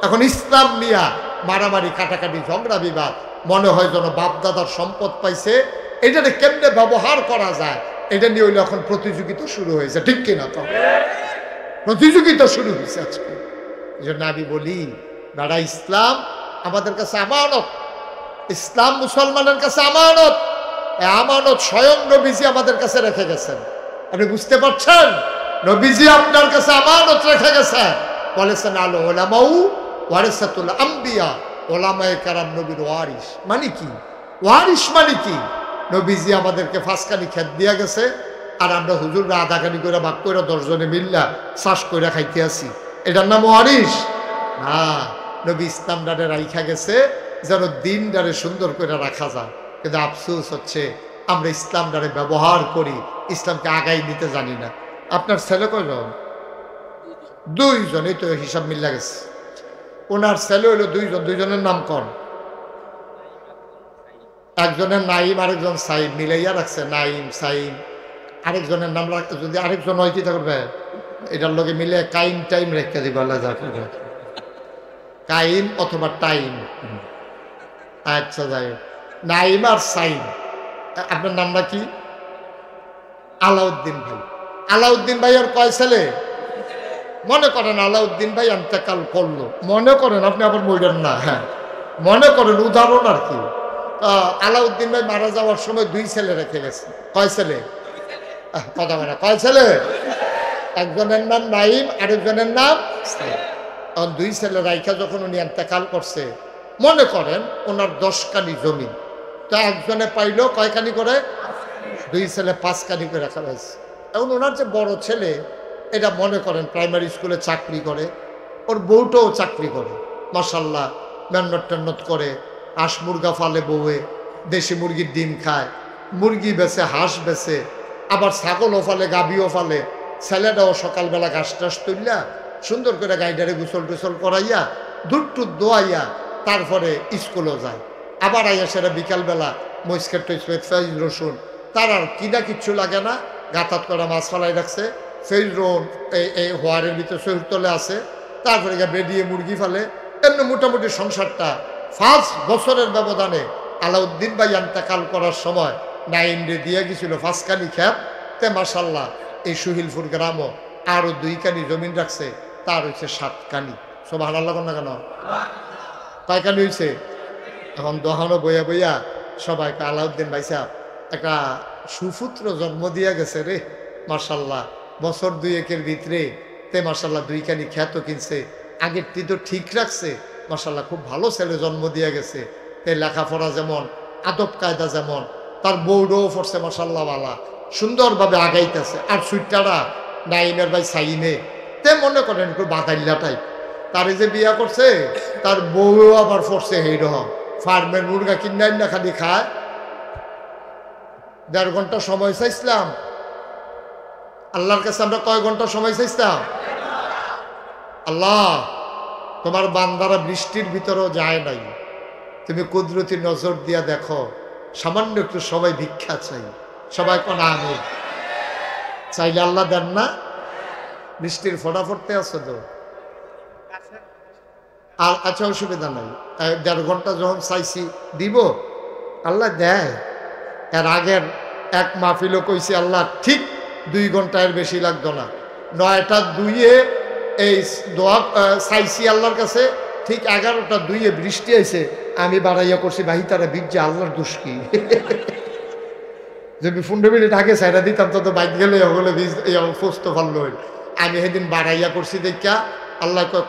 এখন ইসলাম নিয়া মারামারি কাটাকাটি ঝগড়া বিবাদ, মনে হয় যেন বাপদাদার সম্পদ পাইছে, এটাকে কেমনে ব্যবহার করা যায় এটা নিয়ে হইলে এখন প্রতিযোগিতা শুরু হয়েছে, ঠিক কিনা? তো প্রতিযোগিতা শুরু হয়েছে আজকে। এই জন্য আমি বলি, বেড়া ইসলাম আমাদের কাছে আমানত, ইসলাম মুসলমানের কাছে আমানত। আমানত স্বয়ং নবীজি আমাদের কাছে রেখে গেছেন। আপনি বুঝতে পারছেন? নবীজি আপনার কাছে আমানত রেখে গেছেন, বলেছেন আল উলামাউ ওয়ারিসাতুল আম্বিয়া, ওলামায়ে কেরাম নবীর ওয়ারিস। মানে কি ওয়ারিস? মানে কি? নবীজি আমাদেরকে ফাঁসকানি খেত দিয়া গেছে, আর আমরা হুজুররা আধাখানি করে ভাগ করে 10 জনে মিল্লা শ্বাস করে খাইতে আসি, এটার নাম ওয়ারিস না। নবী ইসলাম ডারে রাইখা গেছে যেন দিন ডারে সুন্দর করে রাখা যায়। কিন্তু আফসোস হচ্ছে আমরা ইসলাম ডারে ব্যবহার করি, ইসলামকে আগাই নিতে জানি না। আপনার ছেলে কয়জন? 2 জন, এই তো হিসাব মিল্লা গেছে। ওনার ছেলে হইলো 2 জন, 2 জনের নাম কোন? একজনের নাইম, আরেকজন সাইম, মিলাইয়া রাখছে নাইম সাইম। আরেকজনের নাম রাখতে যদি আরেকজন হয় কি থাকবে, এটার লোকে মিলে কাইম টাইম রেখে দিব, কাইম অথবা টাইম। আচ্ছা যাই হোক, নাইম আর সাইম। আপনার নামটা কি? আলাউদ্দিন ভাই। আলাউদ্দিন ভাই আর কয় ছেলে? মনে করেন আলাউদ্দিন ভাই ইন্তেকাল করলো, মনে করেন, আপনি আবার বললেন না, হ্যাঁ মনে করেন, উদাহরণ আর কি। আলাউদ্দিন ভাই মারা যাওয়ার সময় 2 ছেলে রেখে গেছে। কয় ছেলে? কথা বলে কয় ছেলে? একজনের নাম নাইম, আরেকজনের নাম সাইম। 2 ছেলে রাইখা যখন উনি ইন্তেকাল করছে, মনে করেন ওনার 10 কানি জমি, তো একজনে পাইলো কয়খানি করে? 2 ছেলে 5 কানি করে রাখা হয়েছে। এখন ওনার যে বড় ছেলে, এটা মনে করেন প্রাইমারি স্কুলে চাকরি করে, ওর বউটাও চাকরি করে, মাশাল্লাহ মেহনত টেন্নত করে, হাঁস মুরগা ফালে, বউয়ে দেশি মুরগির ডিম খায়, মুরগি বেচে, হাঁস বেচে, আবার ছাগলও ফালে, গাভীও ফালে। ছেলেটাও সকালবেলা ঘাস টাস তুললা সুন্দর করে গাইডারে গোসল টোসল করাইয়া দুধ টুধ দোয়াইয়া তারপরে স্কুলও যায়। আবার আইয়া সেটা বিকালবেলা মস্কেট টস্কেট, ফেজ রসুন, তার আর কিনা কিচ্ছু লাগে না, গাতাত করা মাছ ফালাই রাখছে, ফেজ রোন এই হোয়ারের ভিতরে শরীর তলে আছে, তারপরে বেরিয়ে মুরগি ফালে। এমনি মোটামুটি সংসারটা 5 বছরের ব্যবধানে আলাউদ্দিন ভাই ইন্তেকাল করার সময় নাইমরে দিয়ে গেছিল 5 কানি খেত। তে মাশাল্লাহ এই সুহিলপুর গ্রামও আরও 2 কানি জমিন রাখছে, তার হয়েছে 7 কানি। সুবহানাল্লাহ না কেন? কয় কানি হয়েছে? এখন দোহানো বইয়া বইয়া সবাইকে আলাউদ্দিন ভাই সাহেব একটা সুপুত্র জন্ম দিয়া গেছে রে, মাশাল্লাহ বছর 2-1-এর ভিতরে। তে মাশাল্লাহ 2 কানি খেতও কিনছে, আগের তো ঠিক রাখছে, মাশাল্লাহ খুব ভালো ছেলে জন্ম দিয়া গেছে। তে লেখাপড়া যেমন, আদব কায়দা যেমন, তার বউডও পড়ছে মাশাল্লাহ, বালা সুন্দরভাবে আগাইতেছে। আর সুইটারা নাইমের ভাই সাইমে, তে মনে করেন একটু বাতাইল্লা টাইপ। তার যে বিয়া করছে তার বউ আবার পড়ছে এইরকম ফার্মের মুরগা কিনাই না খালি খায়। 1.5 ঘন্টা সময় চাইছিলাম আল্লাহর কাছে। আমরা কয় ঘন্টা সময় চাইছিলাম? আল্লাহ তোমার বান্দারা বৃষ্টির ভিতরেও যায় নাই, তুমি কুদরতি নজর দিয়া দেখো, সামান্য একটু সবাই ভিক্ষা চাই। সবাই কোন আমি চাইলে আল্লাহ দেন না? বৃষ্টির ফোঁটা পড়তে আছে তো, আর আচ্ছা অসুবিধা নাই। 1.5 ঘন্টা যখন চাইছি দিব, আল্লাহ দেয়। এর আগের এক মাহফিলও কইছি আল্লাহ ঠিক 2 ঘন্টার বেশি লাগতো না। 9টা 2-এ এই দোয়া চাইছি আল্লাহর কাছে, ঠিক 11টা 2-এ বৃষ্টি আইছে। আমি বাড়াইয়া করছি বাহি তারা বীর্যে আল্লাহর দোষ কি? যদি 15 মিনিট আগে সাইডা দিতাম তো বাইক গেলে ওগুলো ফুসতে পারলো। আমি সেদিন বাড়াইয়া করছি দেখা আল্লাহ কয়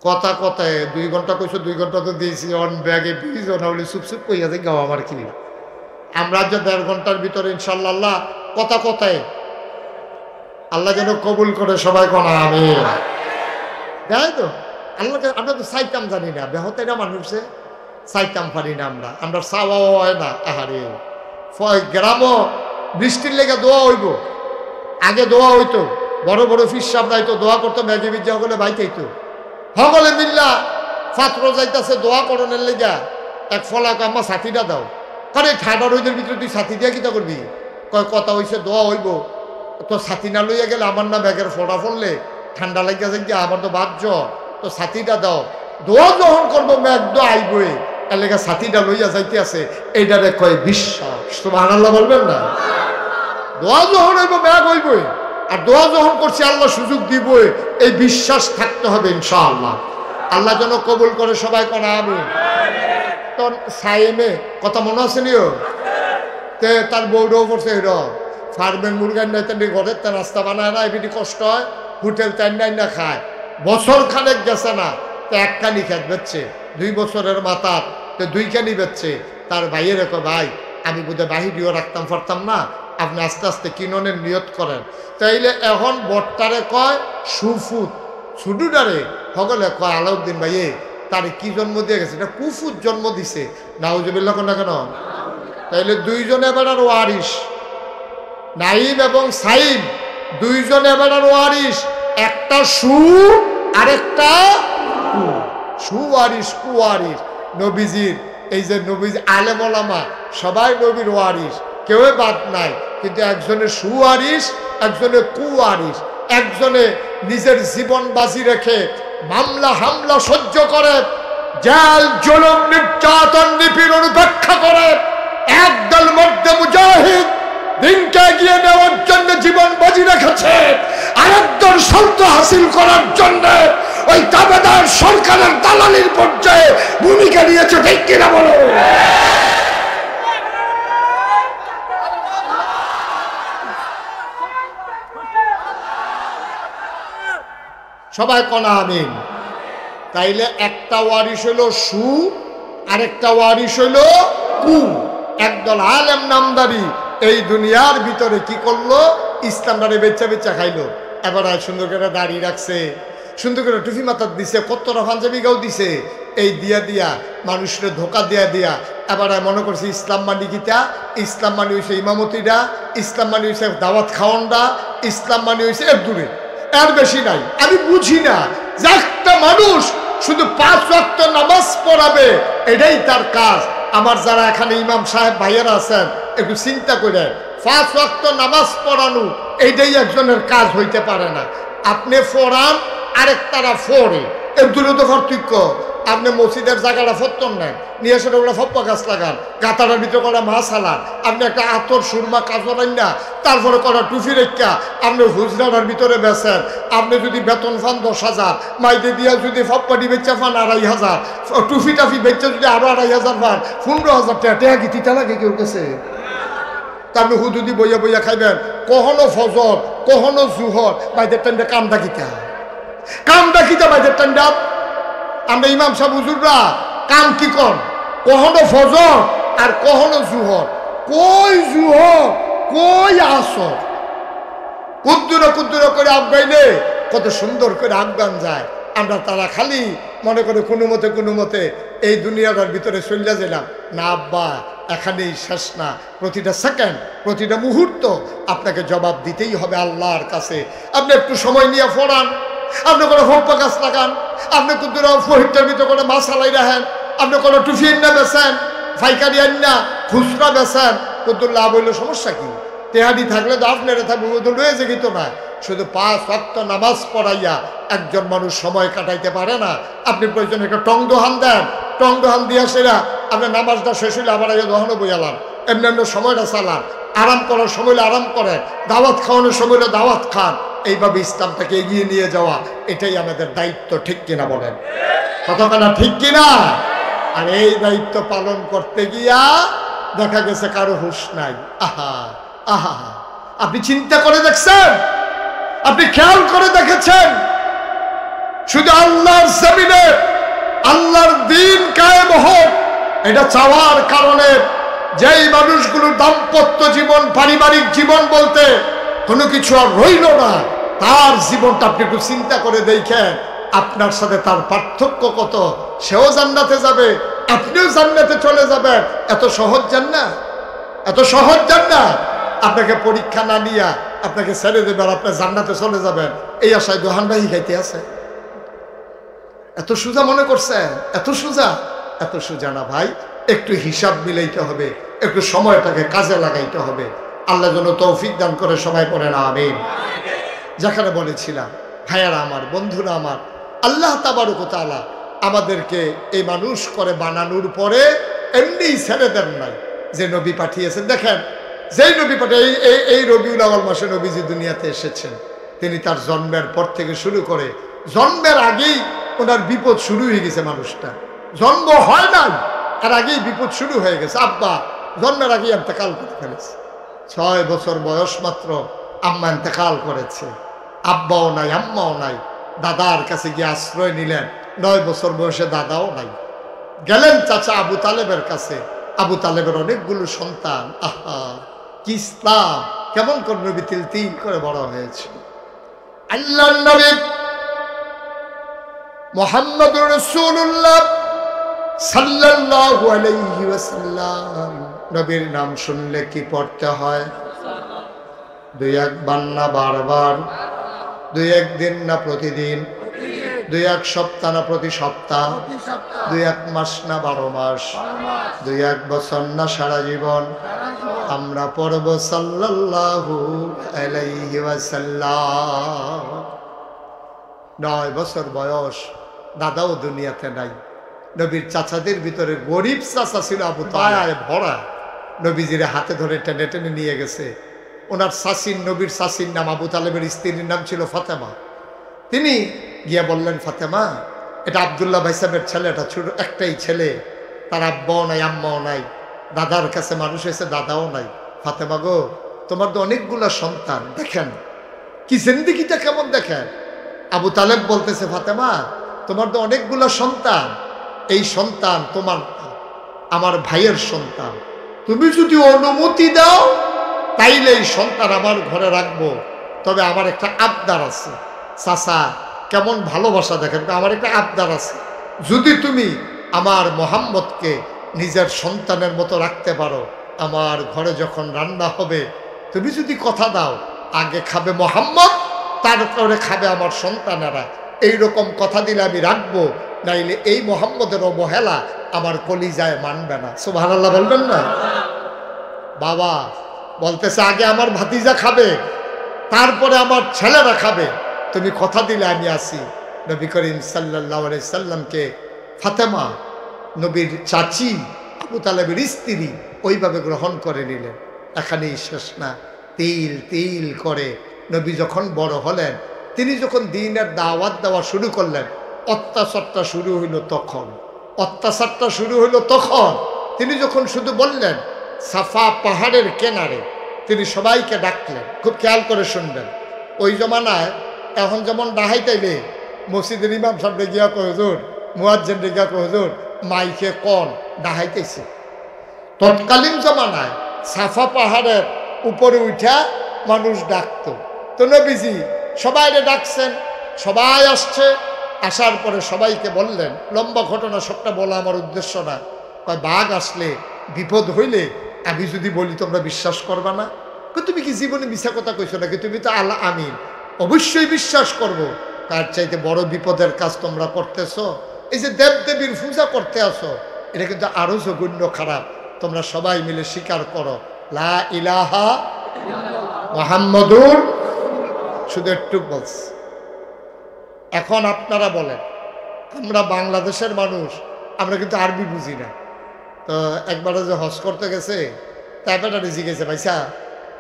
কথা কথায় 2 ঘন্টা কইছো, 2 ঘন্টা তো দিয়েছি অন ব্যাগে 20 জন হলে চুপচুপ কইয়া যে গাও আমার কি। আমরা যে 1.5 ঘন্টার ভিতরে ইনশাল্লাহ আল্লাহ কথা কথায় আল্লাহ যেন কবুল করে। সবাই কোন আমি দেয় তো আল্লাহকে। আমরা তো চাইতাম জানি না, বেহতে না মানুষে চাইতাম পারি না। আমরা চাওয়া হয় না। আহারে গ্রামও বৃষ্টির লেগে দোয়া হইব। আগে দোয়া হইতো, বড় বড় ফিস সাহেব যাইতো দোয়া করতো, ম্যাগি বিদ্যা হলে বাইতেইতো সকলে মিল্লা ছাত্র যাইতেছে দোয়া করণের লেগা। এক ফলাক আমার সাথীটা দাও, কারণ এই ঠান্ডা রোদের ভিতরে তুই সাথী দিয়া কিতা করবি? কয় কথা হইছে দোয়া হইব, তো সাথী না লইয়া গেলে আমার না ব্যাগের ফোটা পড়লে ঠান্ডা লাগিয়া যাই গিয়া, আমার তো বাধ্য, তো সাথীটা দাও। দোয়া যখন করবো ম্যাগ দো আইবই, এর লেগে সাথীটা লইয়া যাইতে আছে। এইটারে কয় বিশ্বাস। সুবহানাল্লাহ বলবেন না? দোয়া যখন হইব ম্যাগ হইবই, আর দোয়া যখন করছি আল্লাহ সুযোগ দিবই, এই বিশ্বাস থাকতে হবে ইনশাআল্লাহ। আল্লাহ যেন কবুল করে। সবাই কোন আমি। তো সাইমে কথা মনে আছে নিও, তে তার বউটাও পড়ছে এরকম ফার্মের মুরগার নাই, তেমনি ঘরের তে রাস্তা বানায় না, এমনি কষ্ট হয়, হোটেল টাইন না খায়। বছর খানেক গেছে না, তো 1 কানি খেত বেচছে, 2 বছরের মাথার তো 2 কানি বেচছে। তার ভাইয়ের কয় ভাই আমি বোধহয় বাহিরিও রাখতাম পারতাম না, আপনি আস্তে আস্তে কিননের নিয়ত করেন। তাইলে এখন বট্টারে কয় সুফুত, ছুটুটারে সকলে কয় আলাউদ্দিন ভাইয়ে তার কি জন্ম দিয়ে গেছে? এটা কুফুত জন্ম দিছে। নাউজুবিল্লাহ কোন না কেন? তাইলে 2 জনে বেড়ার ওয়ারিস, নাইম এবং সাইম 2 জনে বেড়ার ওয়ারিস। একটা সু আরেকটা কু। সুওয়ারিস কুওয়ারিস নবীজির। এই যে নবীজি আলেম ওলামা সবাই নবীর ওয়ারিস, কেউ বাদ নাই। কিন্তু একজনের সুওয়ারিস, একজনের কুওয়ারিস। একজনে নিজের জীবন বাজি রেখে মামলা হামলা সহ্য করে, জেল জুলুম নির্যাতন নিপীড়ন উপেক্ষা করে একদল মধ্যে মুজাহিদ দিনকে এগিয়ে নেওয়ার জন্য জীবন বাজি রেখেছে। আরেকদল সত্য হাসিল করার জন্য ওই দাবেদার সরকারের দালালির পর্যায়ে ভূমিকা নিয়েছে। ঠিক কিনা বলো? সবাই কোন আমিন। তাইলে একটা ওয়ারিস হইল সু, আরেকটা ওয়ারিস হইল কু। একদল আলেম নামদারি এই দুনিয়ার ভিতরে কি করলো? ইসলামটারে বেচা বেচা খাইলো। এবার সুন্দর করে দাড়ি রাখছে, সুন্দর করে টুপি মাথার দিছে, কত্তরা পাঞ্জাবি গাও দিছে। এই দিয়া দিয়া মানুষের ধোকা দিয়া দিয়া এবার মনে করছে ইসলাম মানি কিতা? ইসলাম মানি হয়েছে ইমামতিরা, ইসলাম মানি হয়েছে দাওয়াত খাওয়ানটা, ইসলাম মানি হয়েছে এর দূরে, এর বেশি নাই। আমি বুঝি না যে একটা মানুষ শুধু 5 ওয়াক্ত নামাজ পড়াবে, এটাই তার কাজ। আমার যারা এখানে ইমাম সাহেব ভাইয়েরা আছেন একটু চিন্তা করে, 5 ওয়াক্ত নামাজ পড়ানো এইটাই একজনের কাজ হইতে পারে না। আপনি পড়ান, আরেকটারা ফোরে, এর দূরে তো পার্থক্য। আপনি মসজিদের জায়গাটা ফত্তন নেন, নিয়ে এসে ওগুলো ফপ্পা গাছ লাগান, গাতাটার ভিতরে করা মাছ হালান। আপনি একটা আতর সুরমা কাজল আন না, তারপরে করা টুফি রেখা আপনি হুজরাটার ভিতরে বেছেন। আপনি যদি বেতন পান 10,000, মাইদে দিয়া যদি ফপ্পাটি বেচা পান 2,500, টুফি টাফি বেচা যদি আরো 2,500 পান, 15,000 টাকা। টেয়া কি তিতা লাগে কেউ কাছে? আপনি হুদুদি বইয়া বইয়া খাইবেন, কখনো ফজর কখনো জুহর। বাইদের টাইমটা কামটা কিতা, কামটা কিতা বাইদের টাইমটা? আমরা ইমাম সাহেব হুজুররা কাম কি কর? কখনো ফজর আর কখনো জুহর। কই জুহর কই আসর? কুদ্দুরা কুদ্দুরা করে আগাইলে কত সুন্দর করে আগান যায়। আমরা তারা খালি মনে করে কোনো মতে এই দুনিয়াটার ভিতরে চলে গেলাম না। আব্বা এখানেই শেষ না, প্রতিটা সেকেন্ড প্রতিটা মুহূর্ত আপনাকে জবাব দিতেই হবে আল্লাহর কাছে। আপনি একটু সময় নিয়ে পড়ান, আপনি কোনো হোপ্পা গাছ লাগান, আপনি কুদ্দুরা ফহিরটার ভিতরে কোনো মাসালাই রাখেন, আপনি কোনো টুফিন না বেছেন, ফাইকারি আন না খুচরা বেছেন, কুদ্দুর লাভ হইল সমস্যা কি? তেহারি থাকলে তো আপনারা থাকবে, কুদ্দুর রয়েছে কিন্তু না। শুধু 5 ওয়াক্ত নামাজ পড়াইয়া একজন মানুষ সময় কাটাইতে পারে না। আপনি প্রয়োজন একটা টং দোহান দেন, টং দোহান দিয়া সেরা আপনার নামাজটা শেষ হইলে আবার আগে দোহানো বইয়ালাম, এমনি এমনি সময়টা চালান, আরাম করার সময় আরাম করেন, দাওয়াত খাওয়ানোর সময় দাওয়াত খান। এইভাবে ইসলামটাকে এগিয়ে নিয়ে যাওয়া এটাই আমাদের দায়িত্ব, ঠিক কিনা বলেন? কতখানা ঠিক কিনা? আর এই দায়িত্ব পালন করতে গিয়া দেখা গেছে কারো হুঁশ নাই। আহা আহা, আপনি চিন্তা করে দেখছেন? আপনি খেয়াল করে দেখেছেন? শুধু আল্লাহর জমিনে আল্লাহর দ্বীন কায়েম হোক এটা চাওয়ার কারণে যেই মানুষগুলোর দাম্পত্য জীবন, পারিবারিক জীবন বলতে কোনো কিছু আর রইল না, তার জীবনটা আপনি একটু চিন্তা করে দেখেন আপনার সাথে তার পার্থক্য কত। সেও জান্নাতে যাবে, আপনিও জান্নাতে চলে যাবেন। এত সহজ জান্নাত, এত সহজ জান্নাত। আপনাকে পরীক্ষা না নিয়া আপনাকে ছেড়ে দেবে আর আপনার জান্নাতে চলে যাবেন, এই আশায় দোহান বাহি খাইতে আছে। এত সোজা মনে করছেন? এত সোজা? এত সোজা না ভাই। একটু হিসাব মিলাইতে হবে, একটু সময়টাকে কাজে লাগাইতে হবে। আল্লাহ যেন তৌফিক দান করে, সবাই পড়ে না আমিন। যেখানে বলেছিলাম ভাইয়ারা আমার, বন্ধুরা আমার, আল্লাহ তাবারক ওয়া তাআলা আমাদেরকে এই মানুষ করে বানানোর পরে এমনি ছেড়ে দেন নাই, যে নবী পাঠিয়েছেন। দেখেন যেই নবী পাঠিয়ে এই রবিউল আউয়াল মাসে নবীজি দুনিয়াতে এসেছেন, তিনি তার জন্মের পর থেকে শুরু করে জন্মের আগেই ওনার বিপদ শুরু হয়ে গেছে। মানুষটা জন্ম হয় নাই, আর আগেই বিপদ শুরু হয়ে গেছে। আব্বা জন্মের আগেই ইন্তেকাল করে ফেলেছে। 6 বছর বয়স মাত্র আম্মা ইন্তেকাল করেছে। আব্বাও নাই, আম্মাও নাই। দাদার কাছে গিয়ে আশ্রয় নিলেন। 9 বছর বয়সে দাদাও নাই। গেলেন চাচা আবু তালেবের কাছে। আবু তালেবের অনেকগুলো সন্তান। আহা কি ইসলাম! কেমন করে নবী তিল তিল করে বড় হয়েছে। আল্লাহর নবী মুহাম্মদুর রাসূলুল্লাহ সাল্লাল্লাহু আলাইহি ওয়াসাল্লাম, নবীর নাম শুনলে কি পড়তে হয়? 2-1 বার না বারবার, 2-1 দিন না প্রতিদিন, 2-1 সপ্তাহ না প্রতি সপ্তাহ, 2-1 মাস না 12 মাস, 2-1 বছর না সারা জীবন। আমরা পড়ব সাল্লাল্লাহু আলাইহি ওয়াসাল্লাম। 9 বছর বয়স, দাদাও দুনিয়াতে নাই। নবীর চাচাদের ভিতরে গরিব চাচা ছিল আবু তালেব, ভরা। নবীজির হাতে ধরে টেনে টেনে নিয়ে গেছে। ওনার চাচির, নবীর চাচির নাম, আবু তালেবের স্ত্রীর নাম ছিল ফাতেমা। তিনি গিয়ে বললেন, ফাতেমা এটা আব্দুল্লাহ ভাই সাহেবের ছেলে, এটা ছোট একটাই ছেলে, তার আব্বাও নাই, আম্মাও নাই, দাদার কাছে মানুষ এসে দাদাও নাই। ফাতেমা গো, তোমার তো অনেকগুলা সন্তান, দেখেন কি জিন্দেগিটা কেমন দেখেন। আবু তালেব বলতেছে, ফাতেমা তোমার তো অনেকগুলা সন্তান, এই সন্তান তোমার, আমার ভাইয়ের সন্তান। তুমি যদি অনুমতি দাও তাইলে এই সন্তান আমার ঘরে রাখবো, তবে আমার একটা আবদার আছে। চাচা কেমন ভালোবাসা দেখেন, আমার একটা আবদার আছে। যদি তুমি আমার মোহাম্মদকে নিজের সন্তানের মতো রাখতে পারো, আমার ঘরে যখন রান্না হবে তুমি যদি কথা দাও আগে খাবে মোহাম্মদ, তারপরে খাবে আমার সন্তানেরা, এইরকম কথা দিলে আমি রাখবো। নাইলে এই মোহাম্মদের অবহেলা আমার কলিজায় মানবে না। সুবহানাল্লাহ বলবেন না? বাবা বলতেছে আগে আমার ভাতিজা খাবে, তারপরে আমার ছেলেরা খাবে, তুমি কথা দিলে আমি আসি। নবী করিম সাল্লাল্লাহু আলাইহি সাল্লামকে ফাতেমা, নবীর চাচি আবু তালেবের স্ত্রী, ওইভাবে গ্রহণ করে নিলেন। এখানেই শেষ না, তিল তিল করে নবী যখন বড় হলেন, তিনি যখন দ্বীনের দাওয়াত দেওয়া শুরু করলেন, অত্যাচারটা শুরু হইল তখন। অত্যাচারটা শুরু হইল তখন তিনি যখন শুধু বললেন সাফা পাহাড়ের কেনারে, তিনি সবাইকে ডাকলেন। খুব খেয়াল করে শুনবেন। ওই জমানায় এখন যেমন ডাহাইতাইলে মসজিদের ইমাম সাহেব গিয়া কয় হুজুর, মুয়াজ্জিন গিয়া কয় হুজুর মাইকে কন ডাহাইতেছে। তৎকালীন জমানায় সাফা পাহাড়ের উপরে উঠা মানুষ ডাকত, তো নবীজি সবাইকে ডাকছেন, সবাই আসছে। আসার পরে সবাইকে বললেন, লম্বা ঘটনা, সবটা বলা আমার উদ্দেশ্য না। কয় বাঘ আসলে বিপদ হইলে আমি যদি বলি তোমরা বিশ্বাস করবা না? তুমি কি জীবনে মিথ্যা কথা কইছো নাকি? তুমি তো আল্লাহ আমিন, অবশ্যই বিশ্বাস করব। তার চাইতে বড় বিপদের কাজ তোমরা করতেছ, এই যে দেবদেবীর পূজা করতে আসো, এটা কিন্তু আরো জঘন্য খারাপ। তোমরা সবাই মিলে স্বীকার করো লা ইলাহা মুহাম্মাদুর। শুধু একটু বলছি। এখন আপনারা বলেন, আমরা বাংলাদেশের মানুষ, আমরা কিন্তু আরবি বুঝি না। তো একবারে যে হজ করতে গেছে, তারপরে জিজ্ঞেসে ভাইসা,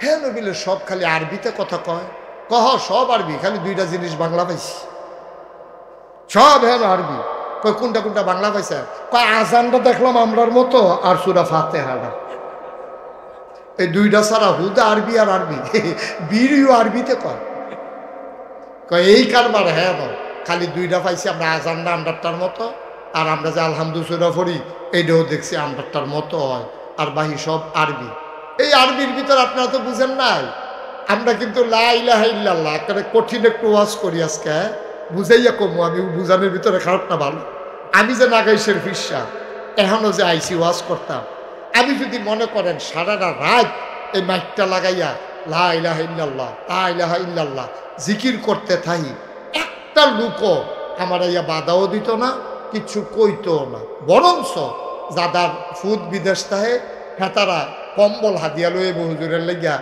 হ্যাঁ নবিলে সব খালি আরবিতে কথা কয়? কহ সব আরবি, খালি দুইটা জিনিস বাংলা পাইছি। সব হ্যাঁ আরবি। কয় কোনটা কোনটা বাংলা পাইছে? কয় আজানটা দেখলাম আমরার মতো, আর সূরা ফাতিহাটা। এই দুইটা ছাড়া হুদা আরবি আর আরবি, বিড়িও আরবিতে কয়। এই কারবার হ্যাঁ নয়, খালি দুইটা পাইছি আমরা, আজানটা আমরারটার মতো, আর আমরা যে আলহামদুলিল্লাহ পড়ি এইটাও দেখছি আমরারটার মতো হয়, আর বাহি সব আরবি। এই আরবির ভিতর আপনারা তো বুঝেন নাই। আমরা কিন্তু লা ইলাহা ইল্লাল্লাহ একটা কঠিন একটু ওয়াজ করি আজকে, বুঝাইয়া কমু। আমি বুঝানোর ভিতরে খারাপ না ভালো। আমি যে নাগাইশের ফিসা এখনো যে আইসি ওয়াজ করতাম, আমি যদি মনে করেন সারাটা রাত এই মাইকটা লাগাইয়া লা ইলাহা ইল্লাল্লাহ লা ইলাহা ইল্লাল্লাহ জিকির করতে থাকি, একটা লোকও আমার ইয়া বাধাও দিত না, কিছু কইতো না। বরঞ্চ যাদার ফুদ বিদেশ তাহে হেতারা কম্বল হাদিয়া লয়ে হুজুরের লেগিয়া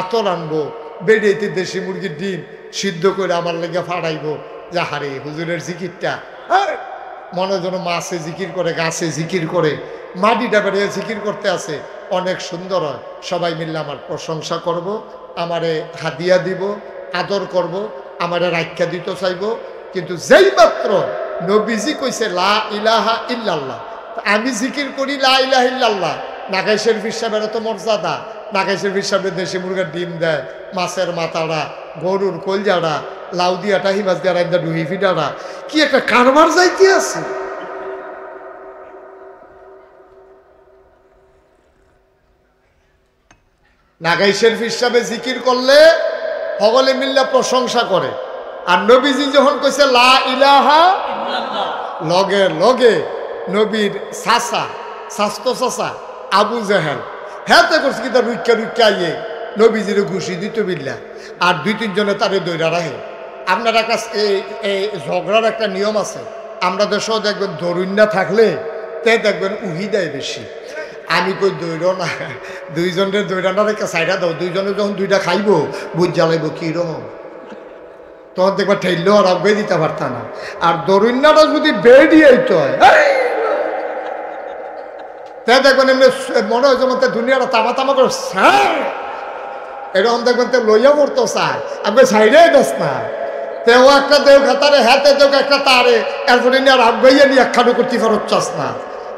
আতর আনবো, বেড়েতে দেশি মুরগির ডিম সিদ্ধ করে আমার লেগে ফাড়াইবো, যে হারে হুজুরের জিকিরটা মনে যেন মাছে জিকির করে, গাছে জিকির করে, মাটিটা বেড়ে জিকির করতে আছে, অনেক সুন্দর হয়। সবাই মিললে আমার প্রশংসা করব, আমারে হাদিয়া দিব, আদর করব, আমারে রাখ্যা দিতে চাইব। কিন্তু যেই মাত্র নবীজি কইছে লা ইলাহা ইল্লাল্লাহ, আমি জিকির করি লা ইলাহা ইল্লাল্লাহ, নাগাইশের ফিসাবের তো মর্যাদা। নাগাইশের ফিসাবের দেশি মুরগার ডিম দেয়, মাছের মাথাটা, গরুর কলজাটা, লাউ দিয়াটা, হিমাজ দিয়া রাইন্দা ডুহি ফিডাটা, কি একটা কারবার যাইতে আছে। নাগাইশের ফিসাবে জিকির করলে সকলে মিল্লা প্রশংসা করে। আর নবীজি যখন কইছে লা ইলাহা লগে লগে নবীর চাচা, স্বাস্থ্য চাচা আবু জাহেল হ্যাঁতে করছে কি, তার রুক্কা রুক্কা আইয়ে নবীজির ঘুষি দিত বিল্লা, আর দুই তিনজনে তারে দৈরা রাখে। আপনার একটা এই ঝগড়ার একটা নিয়ম আছে, আমরা দেশেও দেখবেন ধরুন না থাকলে তে দেখবেন উহি দেয় বেশি। আমি কই দৈর না, দুইজনের দৈরাটা রেখে সাইডা দাও, দুইজনে যখন দুইটা খাইব বুঝ জ্বালাইব কিরকম, তখন দেখবা ঠেললেও আর আগে দিতে পারত না। আর দরুন্নাটা যদি বেড়িয়ে হয় তাই দেখবেন এমনি মনে হয় যেমন দুনিয়াটা তামা তামা করে এরকম দেখবেন তো লইয়া পড়তো চায়, আমি সাইডে দেস না, তেও একটা দেও খাতারে হাতে দেও একটা তারে, এরপরে নিয়ে আর আগাইয়া নিয়ে একখানো করতে ফেরত চাস না।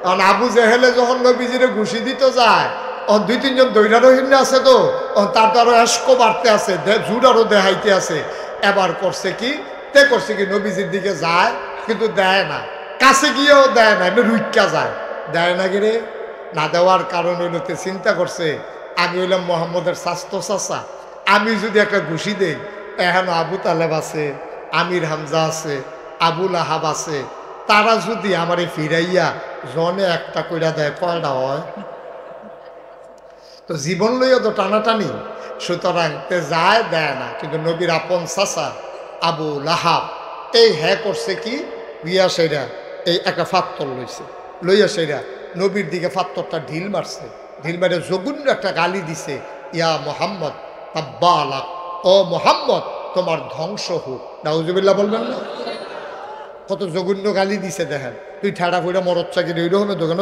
কারণ আবু জেহেলে যখন নবীজিরে ঘুষি দিতে যায়, দুই তিনজন দৈরারোহীন আছে, তো তার তো আরো এসকো বাড়তে আছে, জুর আরো দেখাইতে আছে। এবার করছে কি, তে করছে কি, নবীজির দিকে যায় কিন্তু দেয় না, কাছে গিয়েও দেয় না, এমনি রুইকা যায়, দেয় না গিরে। না দেওয়ার কারণ হইল তে চিন্তা করছে, আমি হইলাম মোহাম্মদের স্বাস্থ্য চাচা, আমি যদি একটা ঘুষি দেই, এখন আবু তালেব আছে, আমির হামজা আছে, আবুল আহাব আছে, তারা যদি আমারে ফিরাইয়া জনে একটা কইরা দেয়, কয়টা হয়? তো জীবন লইয়া তো টানাটানি, সুতরাং তে যায় দেয় না। কিন্তু নবীর আপন চাচা আবু লাহাব এই হ্যাঁ করছে কি, গিয়া সেরা এই একটা ফাত্তর লইছে, লইয়া সেরা নবীর দিকে ফাত্তরটা ঢিল মারছে, ঢিল মারে জঘন্য একটা গালি দিছে, ইয়া মোহাম্মদ তাব্বালাক, ও মোহাম্মদ তোমার ধ্বংস হোক। নাউজুবিল্লাহ বলবেন না? কত জঘন্য গালি দিছে দেখেন, তুই ঠেড়া ফুড়া মরদ চাকরি ওইরকম দোকান,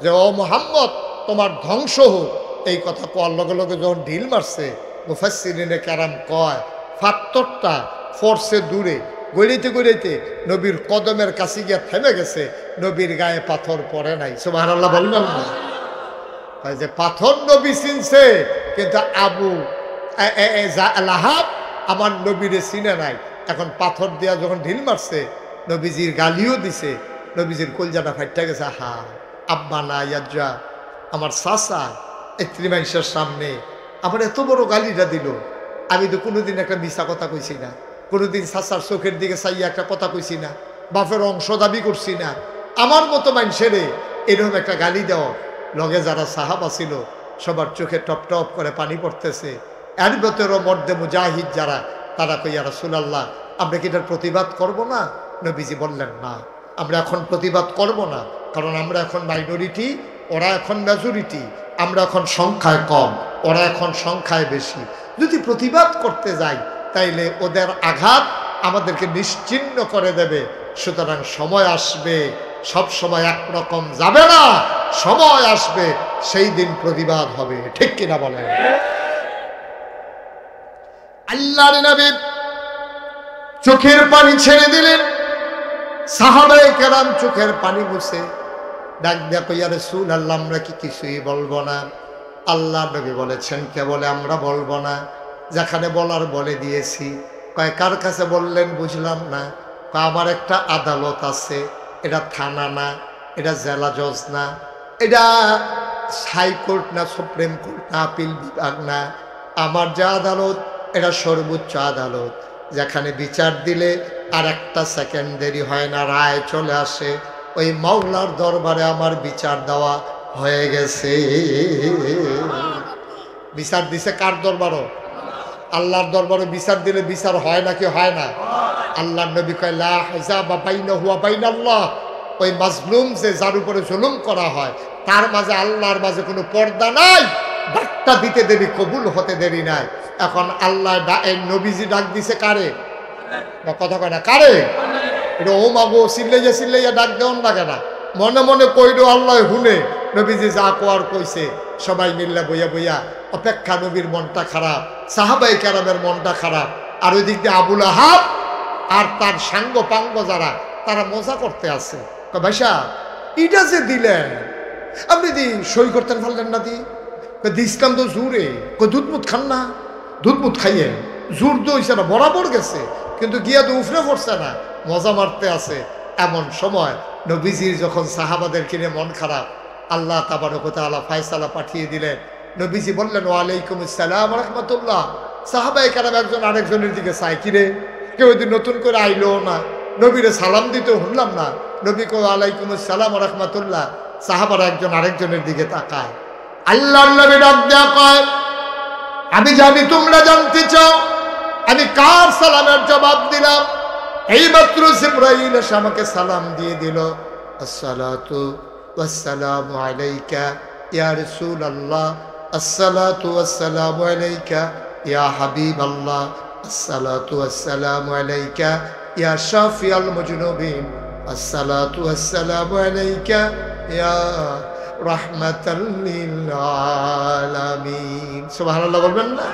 যে ও মোহাম্মদ তোমার ধ্বংস হোক। এই কথা কোয়ার লগে লগে যখন ঢিল মারছে, মুফাসসিরিনে কেরাম কয় ফাত্তরটা ফোর্সে দূরে গড়িতে গড়িতে নবীর কদমের কাছে গিয়া থেমে গেছে, নবীর গায়ে পাথর পড়ে নাই। সুবহানাল্লাহ বলবেন না? যে পাথর নবী চিনছে, কিন্তু আবু লাহাব আমার নবীরে চিনে নাই। এখন পাথর দিয়া যখন ঢিল মারছে, নবীজির গালিও দিছে, নবীজির কলজাটা ফাইটা গেছে। হা আব্বা না ইয়াজ্জা, আমার চাচা একত্রিমাইশের সামনে আমার এত বড় গালিটা দিল, আমি তো কোনোদিন একটা মিছা কথা কইছি না, কোনোদিন চাচার চোখের দিকে চাইয়া একটা কথা কইছি না, বাপের অংশ দাবি করছি না। আমার মতো মানুষেরে এরকম একটা গালি দেওয়া, লগে যারা সাহাবা ছিল সবার চোখে টপ টপ করে পানি পড়তেছে। এর ভেতরও মর্দে মুজাহিদ যারা, তারা কই ইয়া রাসূলুল্লাহ আমরা কি এটার প্রতিবাদ করব না? নবীজি বললেন না, আমরা এখন প্রতিবাদ করব না, কারণ আমরা এখন মাইনরিটি, ওরা এখন মেজরিটি, আমরা এখন সংখ্যায় কম, ওরা এখন সংখ্যায় বেশি। যদি প্রতিবাদ করতে যাই তাইলে ওদের আঘাত আমাদেরকে নিশ্চিহ্ন করে দেবে। সুতরাং সময় আসবে, সব সময় একরকম যাবে না, সময় আসবে সেই দিন প্রতিবাদ হবে। ঠিক কিনা বলেন? আল্লাহর নবী চোখের পানি ছেড়ে দিলেন। সাহাবায়ে কেরাম চোখের পানি মুছে ডাক দিয়া কই ইয়া রাসূলুল্লাহ আমরা কি কিছুই বলবো না? আল্লাহর নবী বলেছেন কেবল আমরা বলবো না, যেখানে বলার বলে দিয়েছি। কয় কার কাছে বললেন? বুঝলাম না। কয় আমার একটা আদালত আছে, এটা থানা না, এটা জেলা জজ না, এটা হাইকোর্ট না, সুপ্রিম কোর্ট না, আপিল বিভাগ না। আমার যে আদালত এটা সর্বোচ্চ আদালত, যেখানে বিচার দিলে আর একটা সেকেন্ড দেরি হয় না, রায় চলে আসে। ওই মাওলার দরবারে আমার বিচার দেওয়া হয়ে গেছে। বিচার দিছে কার দরবারও? আল্লাহর দরবারে বিচার দিলে বিচার হয় নাকি হয় না? আল্লাহর নবী কয় লা হিজাবা বাইনাহু ওয়া বাইনাল্লাহ। ওই মাজলুম যে যার উপরে জুলুম করা হয় তার মাঝে আল্লাহর মাঝে কোনো পর্দা নাই। ডাকটা দিতে দেরি, কবুল হতে দেরি নাই। এখন আল্লাহ নবীজি ডাক দিছে কারে? কথা কয় না কারে? এটা ও মাগো চিল্লাইয়া চিল্লাইয়া ডাক দেওয়ান লাগে না, মনে মনে কইলো আল্লাহ হুনে। নবীজি যা কোয়ার কইছে সবাই মিল্লা বইয়া বইয়া অপেক্ষা। নবীর মনটা খারাপ, সাহাবায়ে কেরামের মনটা খারাপ, আর ওই দিক দিয়ে আবুল আহাব আর তার সাঙ্গ পাঙ্গ যারা, তারা মজা করতে আছে। ভাইসা ইটা যে দিলেন আপনি দি সই করতেন পারলেন না? দিসলাম তো জোরে। দুধ মুধ খান না? দুধ মুধ খাইয়েন, জোর তো হইছে না, বরাবর গেছে, কিন্তু গিয়া তো উফরে পড়ছে না, মজা মারতে আছে। এমন সময় নবীজির যখন সাহাবাদের কিনে মন খারাপ, আল্লাহ তাবারক ওয়া তাআলা ফায়সালা পাঠিয়ে দিলেন। নবীজি বললেন ওয়ালাইকুম আসসালাম ওয়া রাহমাতুল্লাহ। সাহাবায়ে কেরাম একজন আরেকজনের দিকে চায়, কিরে কেউ ওই নতুন করে আইলো না, নবীরে সালাম দিতে শুনলাম না। নবী কো ওয়ালাইকুম আসসালাম ওয়া রাহমাতুল্লাহ। সাহাবারা একজন আরেকজনের দিকে তাকায়। আল্লাহর নবী ডাক দেয়া কয় আমি জানি তোমরা জানতে চাও আমি কার সালামের জবাব দিলাম। এইমাত্র জিবরাইল এসে আমাকে সালাম দিয়ে দিল, আসসালাতু ওয়াসসালামু আলাইকা ইয়া রাসূলুল্লাহ, আসসালাতু ওয়াসসালামু আলাইকা ইয়া হাবিবাল্লাহ, আসসালাতু ওয়াসসালামু আলাইকা ইয়া শাফিয়াল মুজনুবিন, আসসালাতু ওয়াসসালামু আলাইকা ইয়া রাহমাতাল লিল আলামিন। সুবহানাল্লাহ বলবেন না?